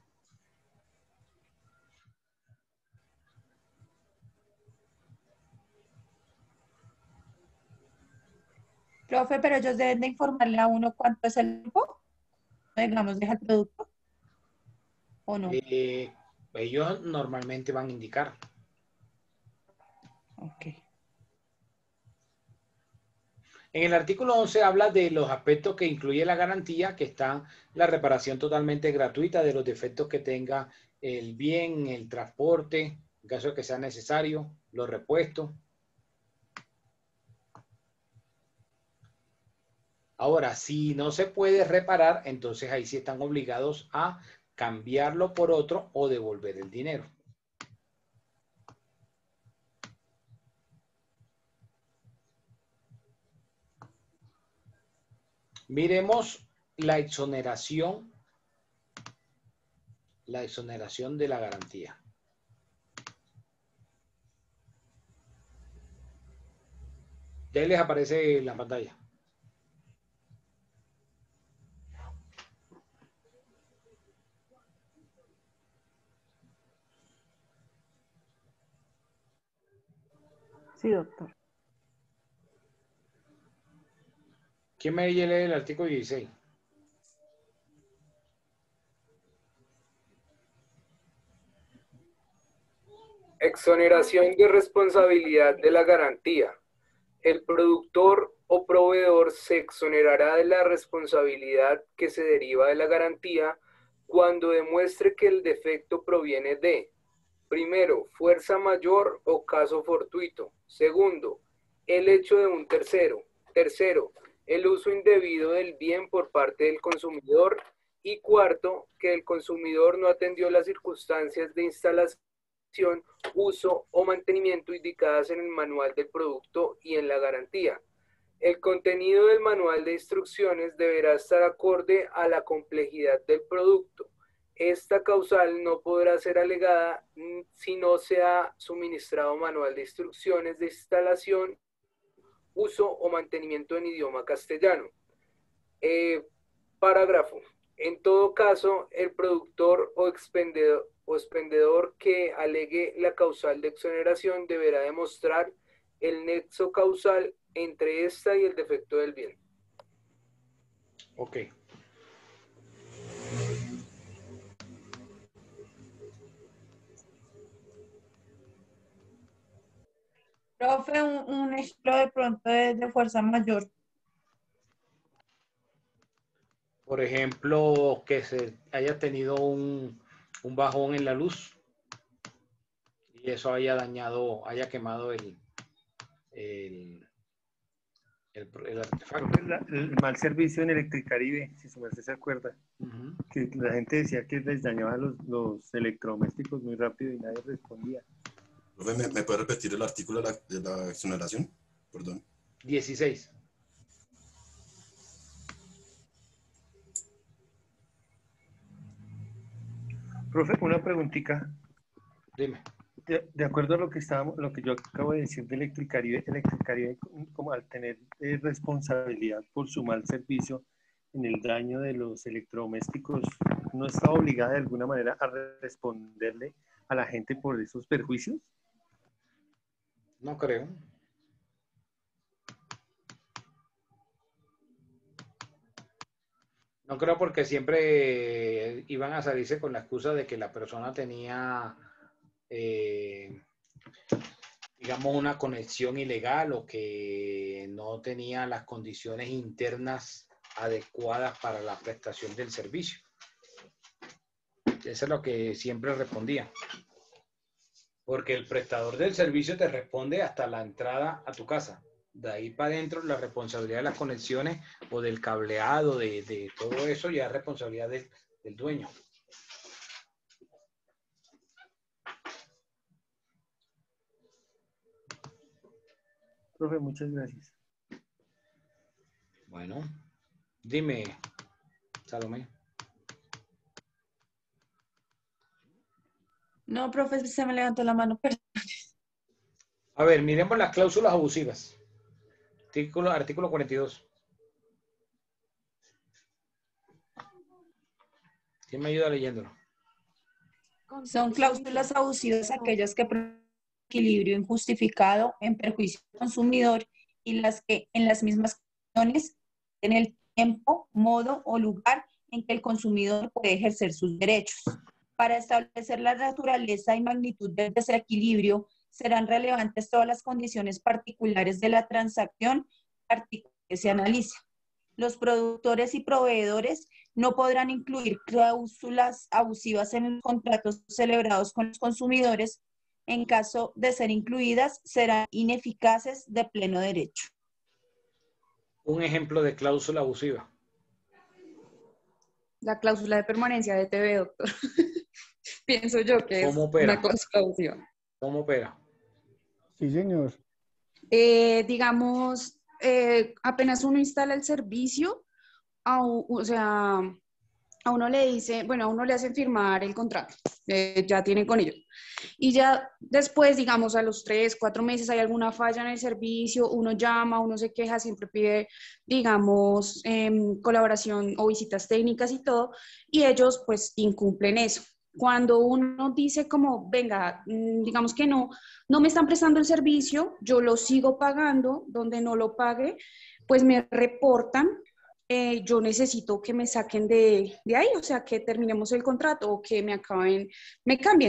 Profe, pero ellos deben de informarle a uno cuánto es el tiempo, digamos, deja el producto, ¿o no? Ellos normalmente van a indicar. Ok. En el artículo 11 habla de los aspectos que incluye la garantía, que está la reparación totalmente gratuita de los defectos que tenga el bien, el transporte, en caso de que sea necesario, los repuestos. Ahora, si no se puede reparar, entonces ahí sí están obligados a cambiarlo por otro o devolver el dinero. Miremos la exoneración de la garantía. Ya les aparece en la pantalla. Sí, doctor. ¿Quién me lee el artículo 16? Exoneración de responsabilidad de la garantía. El productor o proveedor se exonerará de la responsabilidad que se deriva de la garantía cuando demuestre que el defecto proviene de, primero, fuerza mayor o caso fortuito. Segundo, el hecho de un tercero. Tercero, el uso indebido del bien por parte del consumidor. Y cuarto, que el consumidor no atendió las circunstancias de instalación, uso o mantenimiento indicadas en el manual del producto y en la garantía. El contenido del manual de instrucciones deberá estar acorde a la complejidad del producto. Esta causal no podrá ser alegada si no se ha suministrado manual de instrucciones de instalación, uso o mantenimiento en idioma castellano. Parágrafo. En todo caso, el productor o expendedor que alegue la causal de exoneración deberá demostrar el nexo causal entre esta y el defecto del bien. Ok. Profe, un ejemplo de pronto de fuerza mayor. Por ejemplo, que se haya tenido un bajón en la luz y eso haya dañado, haya quemado el artefacto. El mal servicio en Electricaribe, si su merced se acuerda, que la gente decía que les dañaba los electrodomésticos muy rápido y nadie respondía. Profe, ¿me puede repetir el artículo de la exoneración? Perdón. 16. Profe, una preguntita. Dime. De acuerdo a lo que yo acabo de decir de Electricaribe, como al tener responsabilidad por su mal servicio en el daño de los electrodomésticos, ¿no está obligada de alguna manera a responderle a la gente por esos perjuicios? No creo. No creo, porque siempre iban a salirse con la excusa de que la persona tenía, digamos, una conexión ilegal o que no tenía las condiciones internas adecuadas para la prestación del servicio. Eso es lo que siempre respondía. Porque el prestador del servicio te responde hasta la entrada a tu casa. De ahí para adentro, la responsabilidad de las conexiones o del cableado, de todo eso, ya es responsabilidad del dueño. Profe, muchas gracias. Bueno, dime, Salomé. No, profe, se me levantó la mano, perdón. A ver, miremos las cláusulas abusivas. Artículo 42. ¿Quién me ayuda leyéndolo? Son cláusulas abusivas aquellas que promueven equilibrio injustificado en perjuicio del consumidor y las que en las mismas condiciones en el tiempo, modo o lugar en que el consumidor puede ejercer sus derechos. Para establecer la naturaleza y magnitud del desequilibrio, serán relevantes todas las condiciones particulares de la transacción que se analiza. Los productores y proveedores no podrán incluir cláusulas abusivas en los contratos celebrados con los consumidores. En caso de ser incluidas, serán ineficaces de pleno derecho. Un ejemplo de cláusula abusiva. La cláusula de permanencia de TV, doctor. Pienso yo que es ¿Cómo opera? una cláusula abusiva. ¿Cómo opera? Sí, señor. Digamos, apenas uno instala el servicio, o sea, a uno le dice, bueno, a uno le hacen firmar el contrato, ya tiene con ellos. Y ya después, digamos, a los 3, 4 meses hay alguna falla en el servicio, uno llama, uno se queja, siempre pide, digamos, colaboración o visitas técnicas y todo, y ellos pues incumplen eso. Cuando uno dice como, venga, digamos que no me están prestando el servicio, yo lo sigo pagando, donde no lo pague, pues me reportan. Yo necesito que me saquen de ahí, o sea, que terminemos el contrato o que me cambien,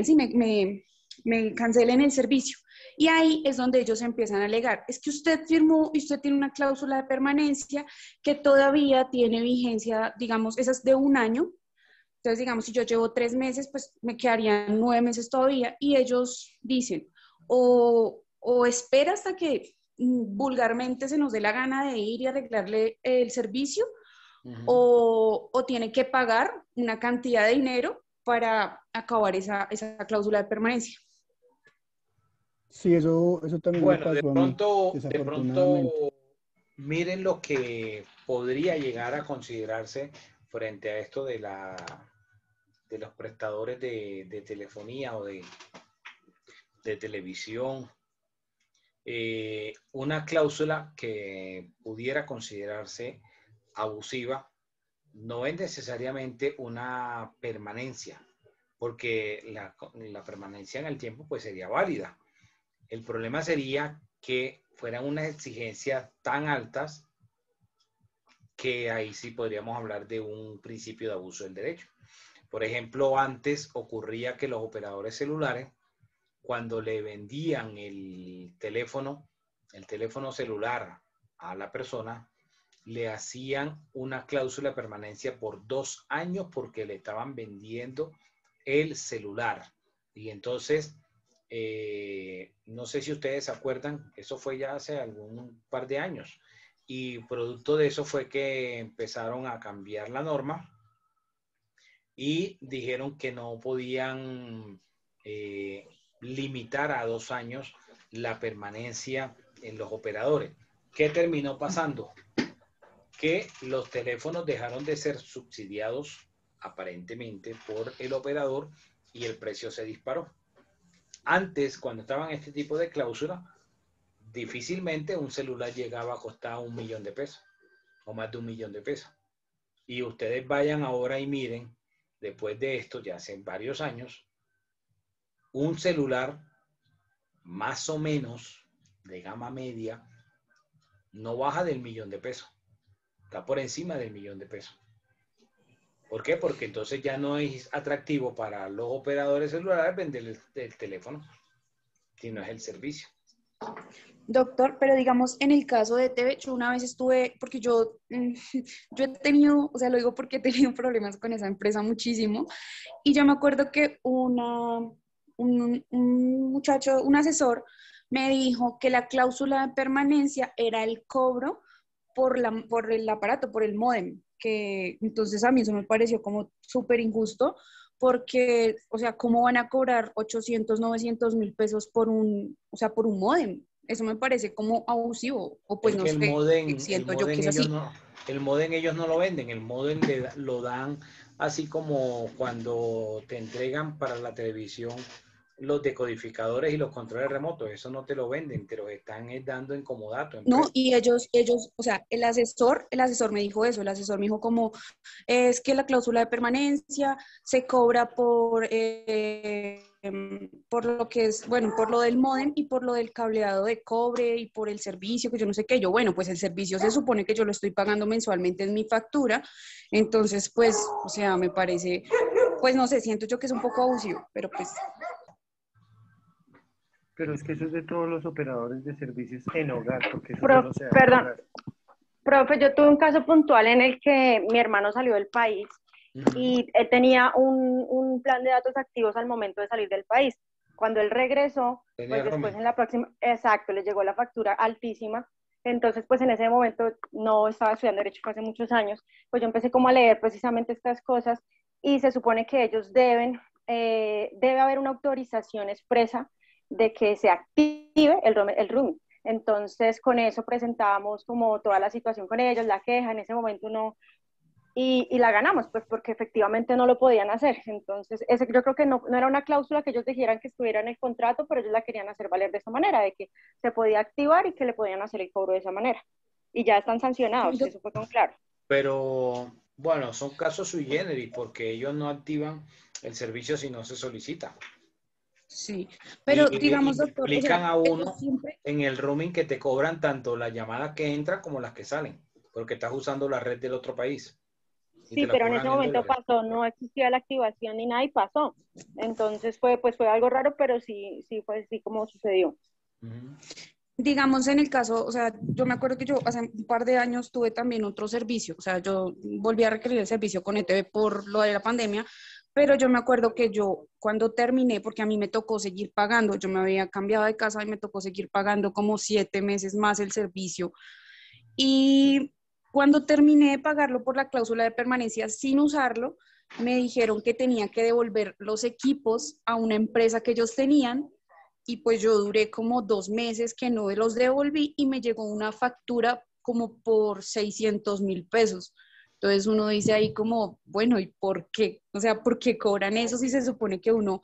sí, me cancelen el servicio. Y ahí es donde ellos empiezan a alegar, es que usted firmó y usted tiene una cláusula de permanencia que todavía tiene vigencia, digamos, esa es de 1 año. Entonces, digamos, si yo llevo 3 meses, pues me quedarían 9 meses todavía. Y ellos dicen, o espera hasta que vulgarmente se nos dé la gana de ir y arreglarle el servicio, o tiene que pagar una cantidad de dinero para acabar esa cláusula de permanencia. Sí, eso también me Bueno, pasó de a mí, pronto, desafortunadamente. miren lo que podría llegar a considerarse frente a esto de los prestadores de telefonía o de televisión. Una cláusula que pudiera considerarse abusiva no es necesariamente una permanencia, porque la permanencia en el tiempo pues sería válida. El problema sería que fueran unas exigencias tan altas que ahí sí podríamos hablar de un principio de abuso del derecho. Por ejemplo, antes ocurría que los operadores celulares, cuando le vendían el teléfono celular a la persona, le hacían una cláusula de permanencia por 2 años porque le estaban vendiendo el celular. Y entonces, no sé si ustedes se acuerdan, eso fue ya hace algún par de años. Y producto de eso fue que empezaron a cambiar la norma y dijeron que no podían limitar a 2 años la permanencia en los operadores. ¿Qué terminó pasando? Que los teléfonos dejaron de ser subsidiados aparentemente por el operador y el precio se disparó. Antes, cuando estaban este tipo de cláusulas, difícilmente un celular llegaba a costar $1.000.000 o más de $1.000.000. Y ustedes vayan ahora y miren, después de esto, ya hace varios años, un celular más o menos de gama media no baja del $1.000.000. Está por encima del $1.000.000. ¿Por qué? Porque entonces ya no es atractivo para los operadores celulares vender el teléfono, sino es el servicio. Doctor, pero digamos, en el caso de TV, yo una vez estuve, porque yo he tenido, o sea, lo digo porque he tenido problemas con esa empresa muchísimo, y yo me acuerdo que un muchacho, un asesor, me dijo que la cláusula de permanencia era el cobro por el aparato, por el módem, que entonces a mí eso me pareció como súper injusto, porque, o sea, ¿cómo van a cobrar 800, 900 mil pesos por un módem? Eso me parece como abusivo, o pues no sé, siento yo que es así. El módem ellos no lo venden, el módem lo dan así como cuando te entregan para la televisión los decodificadores y los controles remotos, eso no te lo venden, te lo están dando en comodato. No, y ellos, o sea, el asesor me dijo eso, el asesor me dijo como, es que la cláusula de permanencia se cobra por lo que es, bueno, por lo del módem y por lo del cableado de cobre y por el servicio, que yo no sé qué, yo, bueno, pues el servicio se supone que yo lo estoy pagando mensualmente en mi factura, entonces, pues, o sea, me parece, pues no sé, siento yo que es un poco abusivo, pero pues... Pero es que eso es de todos los operadores de servicios en hogar, porque eso no se da en Perdón, hogar. profe, yo tuve un caso puntual en el que mi hermano salió del país y él tenía un plan de datos activos al momento de salir del país. Cuando él regresó, pues después en la próxima, exacto, le llegó la factura altísima. Entonces, pues en ese momento no estaba estudiando Derecho, fue hace muchos años, pues yo empecé como a leer precisamente estas cosas y se supone que ellos debe haber una autorización expresa de que se active el roaming. Entonces, con eso presentábamos como toda la situación con ellos, la queja, en ese momento no, y la ganamos, pues porque efectivamente no lo podían hacer. Entonces, yo creo que no era una cláusula que ellos dijeran que estuviera en el contrato, pero ellos la querían hacer valer de esa manera, de que se podía activar y que le podían hacer el cobro de esa manera. Y ya están sancionados, eso fue con claro. Pero, bueno, son casos sui generis, porque ellos no activan el servicio si no se solicita. Sí, pero y digamos, doctor, explican a uno siempre... en el roaming que te cobran tanto las llamadas que entran como las que salen, porque estás usando la red del otro país. Sí, pero en ese momento pasó, no existía la activación ni nada y pasó. Entonces fue algo raro, pero sí fue así como sucedió. Digamos en el caso, o sea, yo me acuerdo que yo hace un par de años tuve también otro servicio, o sea, yo volví a requerir el servicio con ETV por lo de la pandemia, pero yo me acuerdo que yo cuando terminé, porque a mí me tocó seguir pagando, yo me había cambiado de casa y me tocó seguir pagando como 7 meses más el servicio. Y cuando terminé de pagarlo por la cláusula de permanencia sin usarlo, me dijeron que tenía que devolver los equipos a una empresa que ellos tenían y pues yo duré como 2 meses que no los devolví y me llegó una factura como por 600,000 pesos. Entonces uno dice ahí como, bueno, ¿y por qué? O sea, ¿por qué cobran eso si se supone que uno,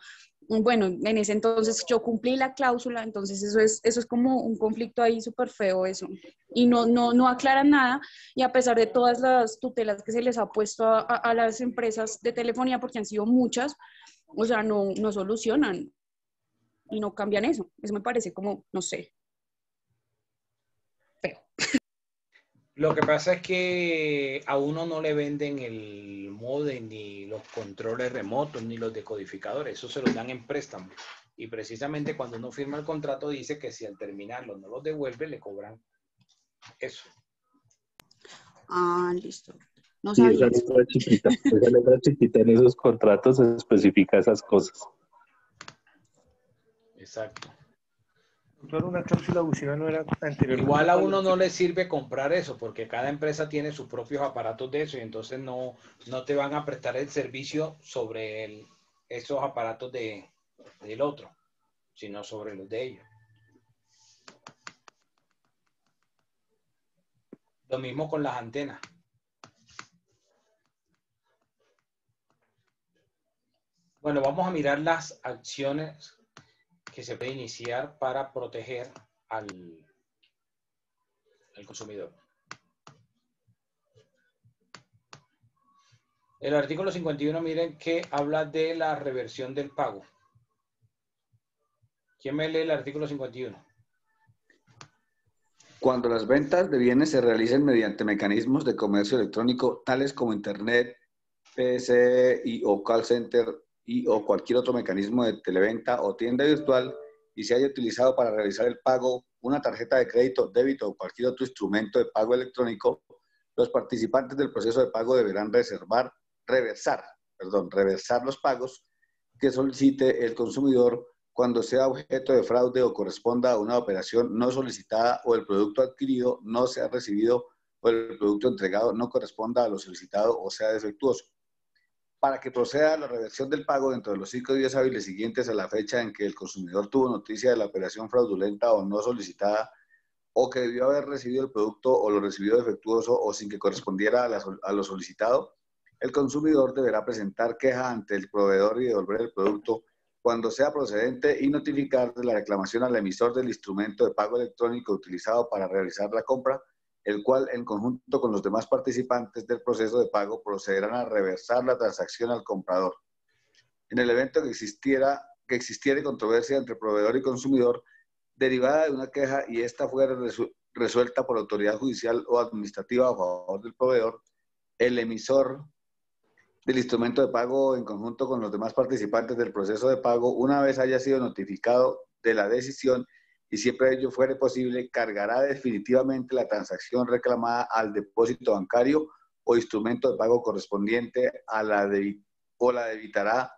bueno, en ese entonces yo cumplí la cláusula, entonces eso es como un conflicto ahí súper feo eso. Y no aclaran nada y a pesar de todas las tutelas que se les ha puesto a las empresas de telefonía, porque han sido muchas, o sea, no solucionan y no cambian eso. Eso me parece como, no sé, feo. Lo que pasa es que a uno no le venden el módem, ni los controles remotos, ni los decodificadores. Eso se los dan en préstamo. Y precisamente cuando uno firma el contrato dice que si al terminarlo no los devuelve, le cobran eso. Ah, listo. No Y sabía eso. esa letra chiquita en esos contratos especifica esas cosas. Exacto. Doctor, una cláusula abusiva no era anteriormente. Igual a uno no le sirve comprar eso, porque cada empresa tiene sus propios aparatos de eso y entonces no te van a prestar el servicio sobre esos aparatos del otro, sino sobre los de ellos. Lo mismo con las antenas. Bueno, vamos a mirar las acciones que se puede iniciar para proteger al consumidor. El artículo 51, miren que habla de la reversión del pago. ¿Quién me lee el artículo 51? Cuando las ventas de bienes se realicen mediante mecanismos de comercio electrónico, tales como Internet, PC o call center o cualquier otro mecanismo de televenta o tienda virtual, y se haya utilizado para realizar el pago una tarjeta de crédito, débito o cualquier otro instrumento de pago electrónico, los participantes del proceso de pago deberán reversar los pagos que solicite el consumidor cuando sea objeto de fraude o corresponda a una operación no solicitada o el producto adquirido no sea recibido o el producto entregado no corresponda a lo solicitado o sea defectuoso. Para que proceda la reversión del pago dentro de los 5 días hábiles siguientes a la fecha en que el consumidor tuvo noticia de la operación fraudulenta o no solicitada, o que debió haber recibido el producto o lo recibió defectuoso o sin que correspondiera a lo solicitado, el consumidor deberá presentar queja ante el proveedor y devolver el producto cuando sea procedente y notificar de la reclamación al emisor del instrumento de pago electrónico utilizado para realizar la compra, el cual, en conjunto con los demás participantes del proceso de pago, procederán a reversar la transacción al comprador. En el evento que existiera controversia entre proveedor y consumidor, derivada de una queja y esta fuera resuelta por autoridad judicial o administrativa a favor del proveedor, el emisor del instrumento de pago, en conjunto con los demás participantes del proceso de pago, una vez haya sido notificado de la decisión y siempre ello fuere posible, cargará definitivamente la transacción reclamada al depósito bancario o instrumento de pago correspondiente o la debitará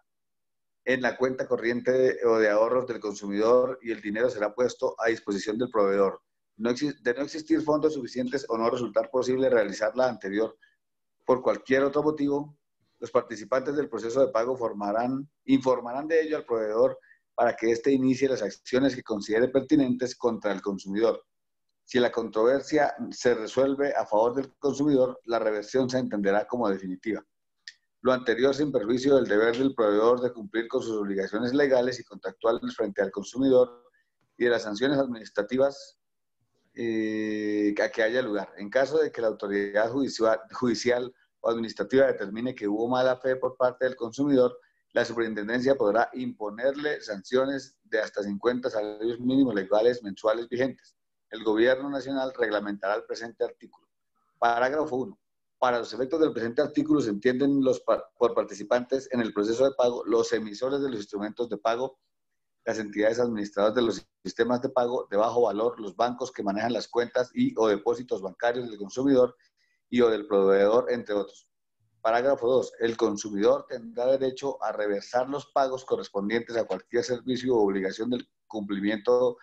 en la cuenta corriente o de ahorros del consumidor y el dinero será puesto a disposición del proveedor. De no existir fondos suficientes o no resultar posible realizar la anterior por cualquier otro motivo, los participantes del proceso de pago informarán de ello al proveedor para que éste inicie las acciones que considere pertinentes contra el consumidor. Si la controversia se resuelve a favor del consumidor, la reversión se entenderá como definitiva. Lo anterior sin perjuicio del deber del proveedor de cumplir con sus obligaciones legales y contractuales frente al consumidor y de las sanciones administrativas a que haya lugar. En caso de que la autoridad judicial o administrativa determine que hubo mala fe por parte del consumidor, la superintendencia podrá imponerle sanciones de hasta 50 salarios mínimos legales mensuales vigentes. El gobierno nacional reglamentará el presente artículo. Parágrafo 1. Para los efectos del presente artículo se entienden por participantes en el proceso de pago los emisores de los instrumentos de pago, las entidades administradoras de los sistemas de pago de bajo valor, los bancos que manejan las cuentas y o depósitos bancarios del consumidor y o del proveedor, entre otros. Parágrafo 2. El consumidor tendrá derecho a reversar los pagos correspondientes a cualquier servicio o obligación de cumplimiento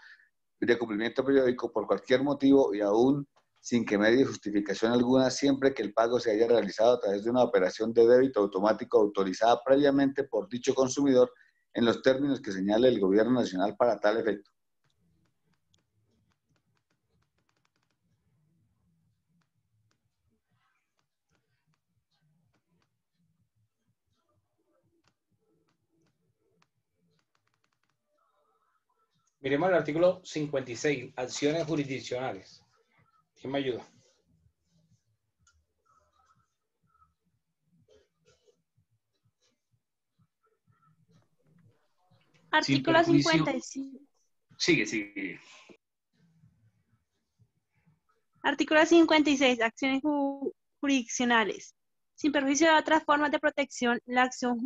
periódico por cualquier motivo y aún sin que medie justificación alguna, siempre que el pago se haya realizado a través de una operación de débito automático autorizada previamente por dicho consumidor en los términos que señale el Gobierno Nacional para tal efecto. Miremos el artículo 56, acciones jurisdiccionales. ¿Quién me ayuda? Artículo 55. Sigue. Artículo 56. Acciones jurisdiccionales. Sin perjuicio de otras formas de protección, la acción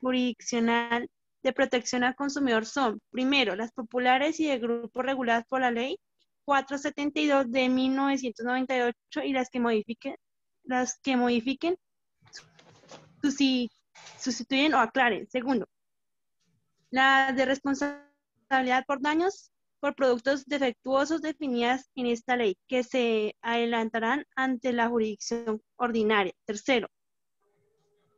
jurisdiccional de protección al consumidor son, primero, las populares y de grupos reguladas por la ley. 472 de 1998 y las que modifiquen, sustituyen o aclaren. Segundo, las de responsabilidad por daños por productos defectuosos definidas en esta ley, que se adelantarán ante la jurisdicción ordinaria. Tercero,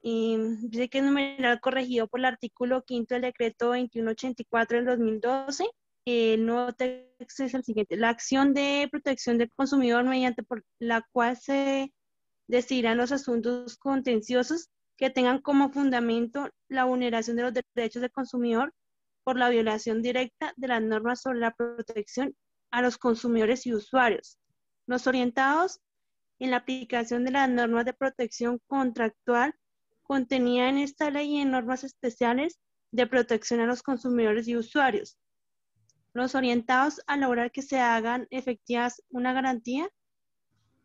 dice que es numeral corregido por el artículo 5 del decreto 2184 del 2012. El nuevo texto es el siguiente: la acción de protección del consumidor mediante por la cual se decidirán los asuntos contenciosos que tengan como fundamento la vulneración de los derechos del consumidor por la violación directa de las normas sobre la protección a los consumidores y usuarios, los orientados en la aplicación de las normas de protección contractual contenida en esta ley y en normas especiales de protección a los consumidores y usuarios, los orientados a lograr que se hagan efectivas una garantía,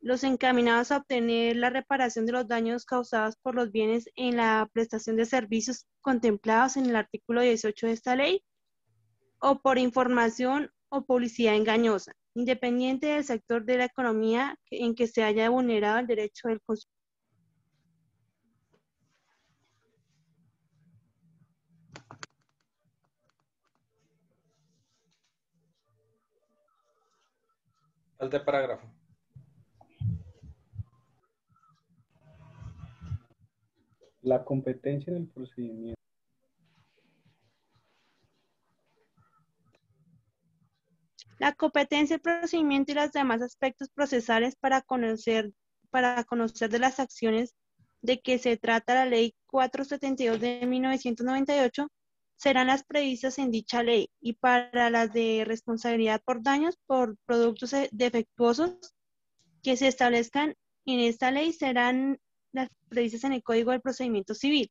los encaminados a obtener la reparación de los daños causados por los bienes en la prestación de servicios contemplados en el artículo 18 de esta ley, o por información o publicidad engañosa, independiente del sector de la economía en que se haya vulnerado el derecho del consumidor. Falta el parágrafo. La competencia en el procedimiento. La competencia, el procedimiento y los demás aspectos procesales para conocer de las acciones de que se trata la Ley 472 de 1998 serán las previstas en dicha ley, y para las de responsabilidad por daños por productos defectuosos que se establezcan en esta ley serán las previstas en el Código del Procedimiento Civil.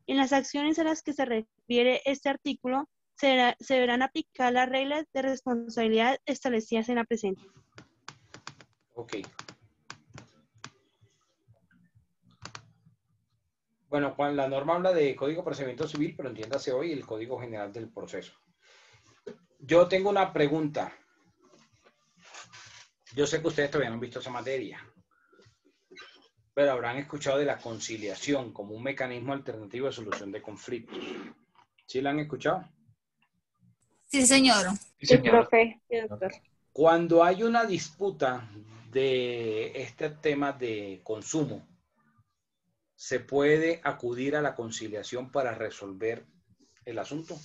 En las acciones a las que se refiere este artículo se deberán aplicar las reglas de responsabilidad establecidas en la presente. Ok. Bueno, Juan, la norma habla de Código de Procedimiento Civil, pero entiéndase hoy el Código General del Proceso. Yo tengo una pregunta. Yo sé que ustedes todavía no han visto esa materia, pero habrán escuchado de la conciliación como un mecanismo alternativo de solución de conflictos. ¿Sí la han escuchado? Sí, señor. Sí, profe. Cuando hay una disputa de este tema de consumo, ¿se puede acudir a la conciliación para resolver el asunto?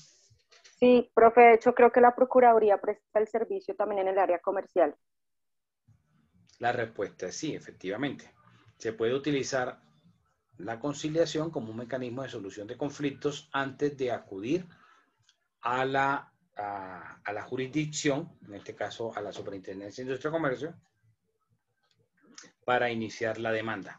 Sí, profe, de hecho creo que la Procuraduría presta el servicio también en el área comercial. La respuesta es sí, efectivamente. Se puede utilizar la conciliación como un mecanismo de solución de conflictos antes de acudir a la jurisdicción, en este caso a la Superintendencia de Industria y Comercio, para iniciar la demanda.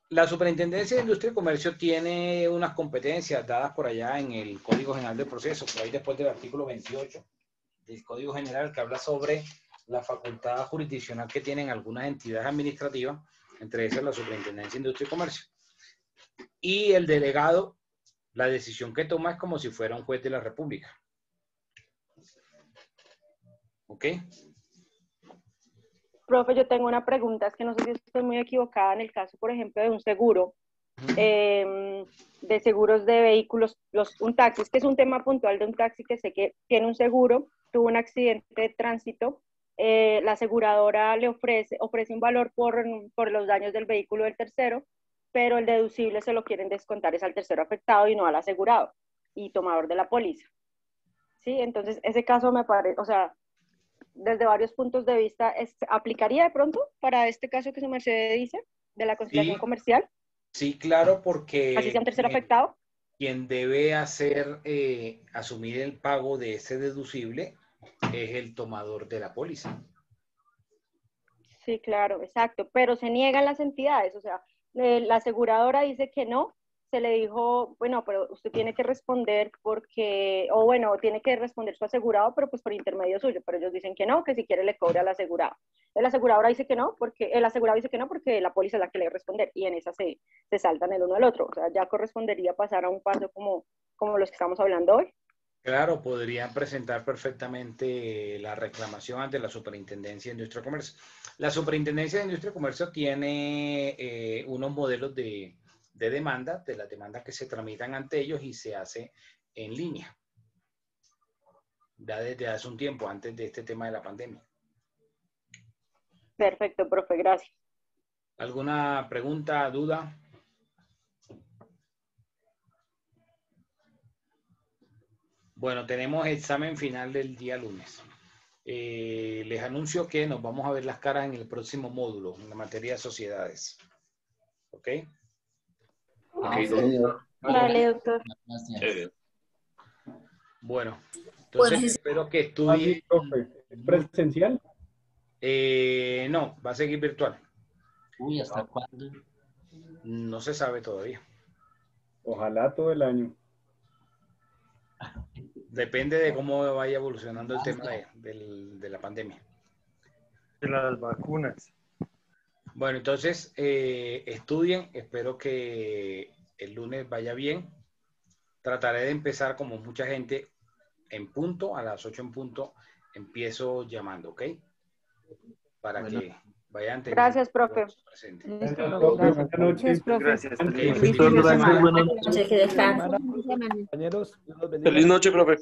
La Superintendencia de Industria y Comercio tiene unas competencias dadas por allá en el Código General del Proceso, por ahí después del artículo 28 del Código General, que habla sobre la facultad jurisdiccional que tienen algunas entidades administrativas, entre esas la Superintendencia de Industria y Comercio. Y el delegado, la decisión que toma es como si fuera un juez de la República. ¿Ok? Profe, yo tengo una pregunta, es que no sé si estoy muy equivocada en el caso, por ejemplo, de un seguro, de seguros de vehículos, un taxi, es que es un tema puntual de un taxi que sé que tiene un seguro, tuvo un accidente de tránsito, la aseguradora le ofrece un valor por los daños del vehículo del tercero, pero el deducible se lo quieren descontar es al tercero afectado y no al asegurado y tomador de la póliza. ¿Sí? Entonces, ese caso me parece, o sea, desde varios puntos de vista, ¿aplicaría de pronto para este caso que su merced dice, de la conciliación comercial? Sí, claro, porque así sea un tercero afectado. Quien debe asumir el pago de ese deducible es el tomador de la póliza. Sí, claro, exacto, pero se niegan las entidades, o sea, la aseguradora dice que no, se le dijo, bueno, pero usted tiene que responder porque, o bueno, tiene que responder su asegurado, pero pues por intermedio suyo, pero ellos dicen que no, que si quiere le cobre al asegurado. El aseguradora dice que no, el asegurado dice que no porque la póliza es la que le debe responder, y en esa se saltan el uno al otro, o sea, ya correspondería pasar a un paso como los que estamos hablando hoy. Claro, podrían presentar perfectamente la reclamación ante la Superintendencia de Industria y Comercio. La Superintendencia de Industria y Comercio tiene unos modelos de demanda, de las demandas que se tramitan ante ellos y se hace en línea. Ya desde hace un tiempo, antes de este tema de la pandemia. Perfecto, profe, gracias. ¿Alguna pregunta, duda? Bueno, tenemos examen final del día lunes. Les anuncio que nos vamos a ver las caras en el próximo módulo, en la materia de sociedades. ¿Ok? Vale, doctor. Bueno, entonces espero que estudien. ¿Presencial? No, va a seguir virtual. Uy, ¿hasta cuándo? No se sabe todavía. Ojalá todo el año. Depende de cómo vaya evolucionando el tema de la pandemia. De las vacunas. Bueno, entonces estudien. Espero que el lunes vaya bien. Trataré de empezar como mucha gente en punto, a las 8 en punto. Empiezo llamando, ¿ok? Para que vayan teniendo. Gracias, profe. Buenas noches. Gracias. Compañeros, Feliz noche, profe.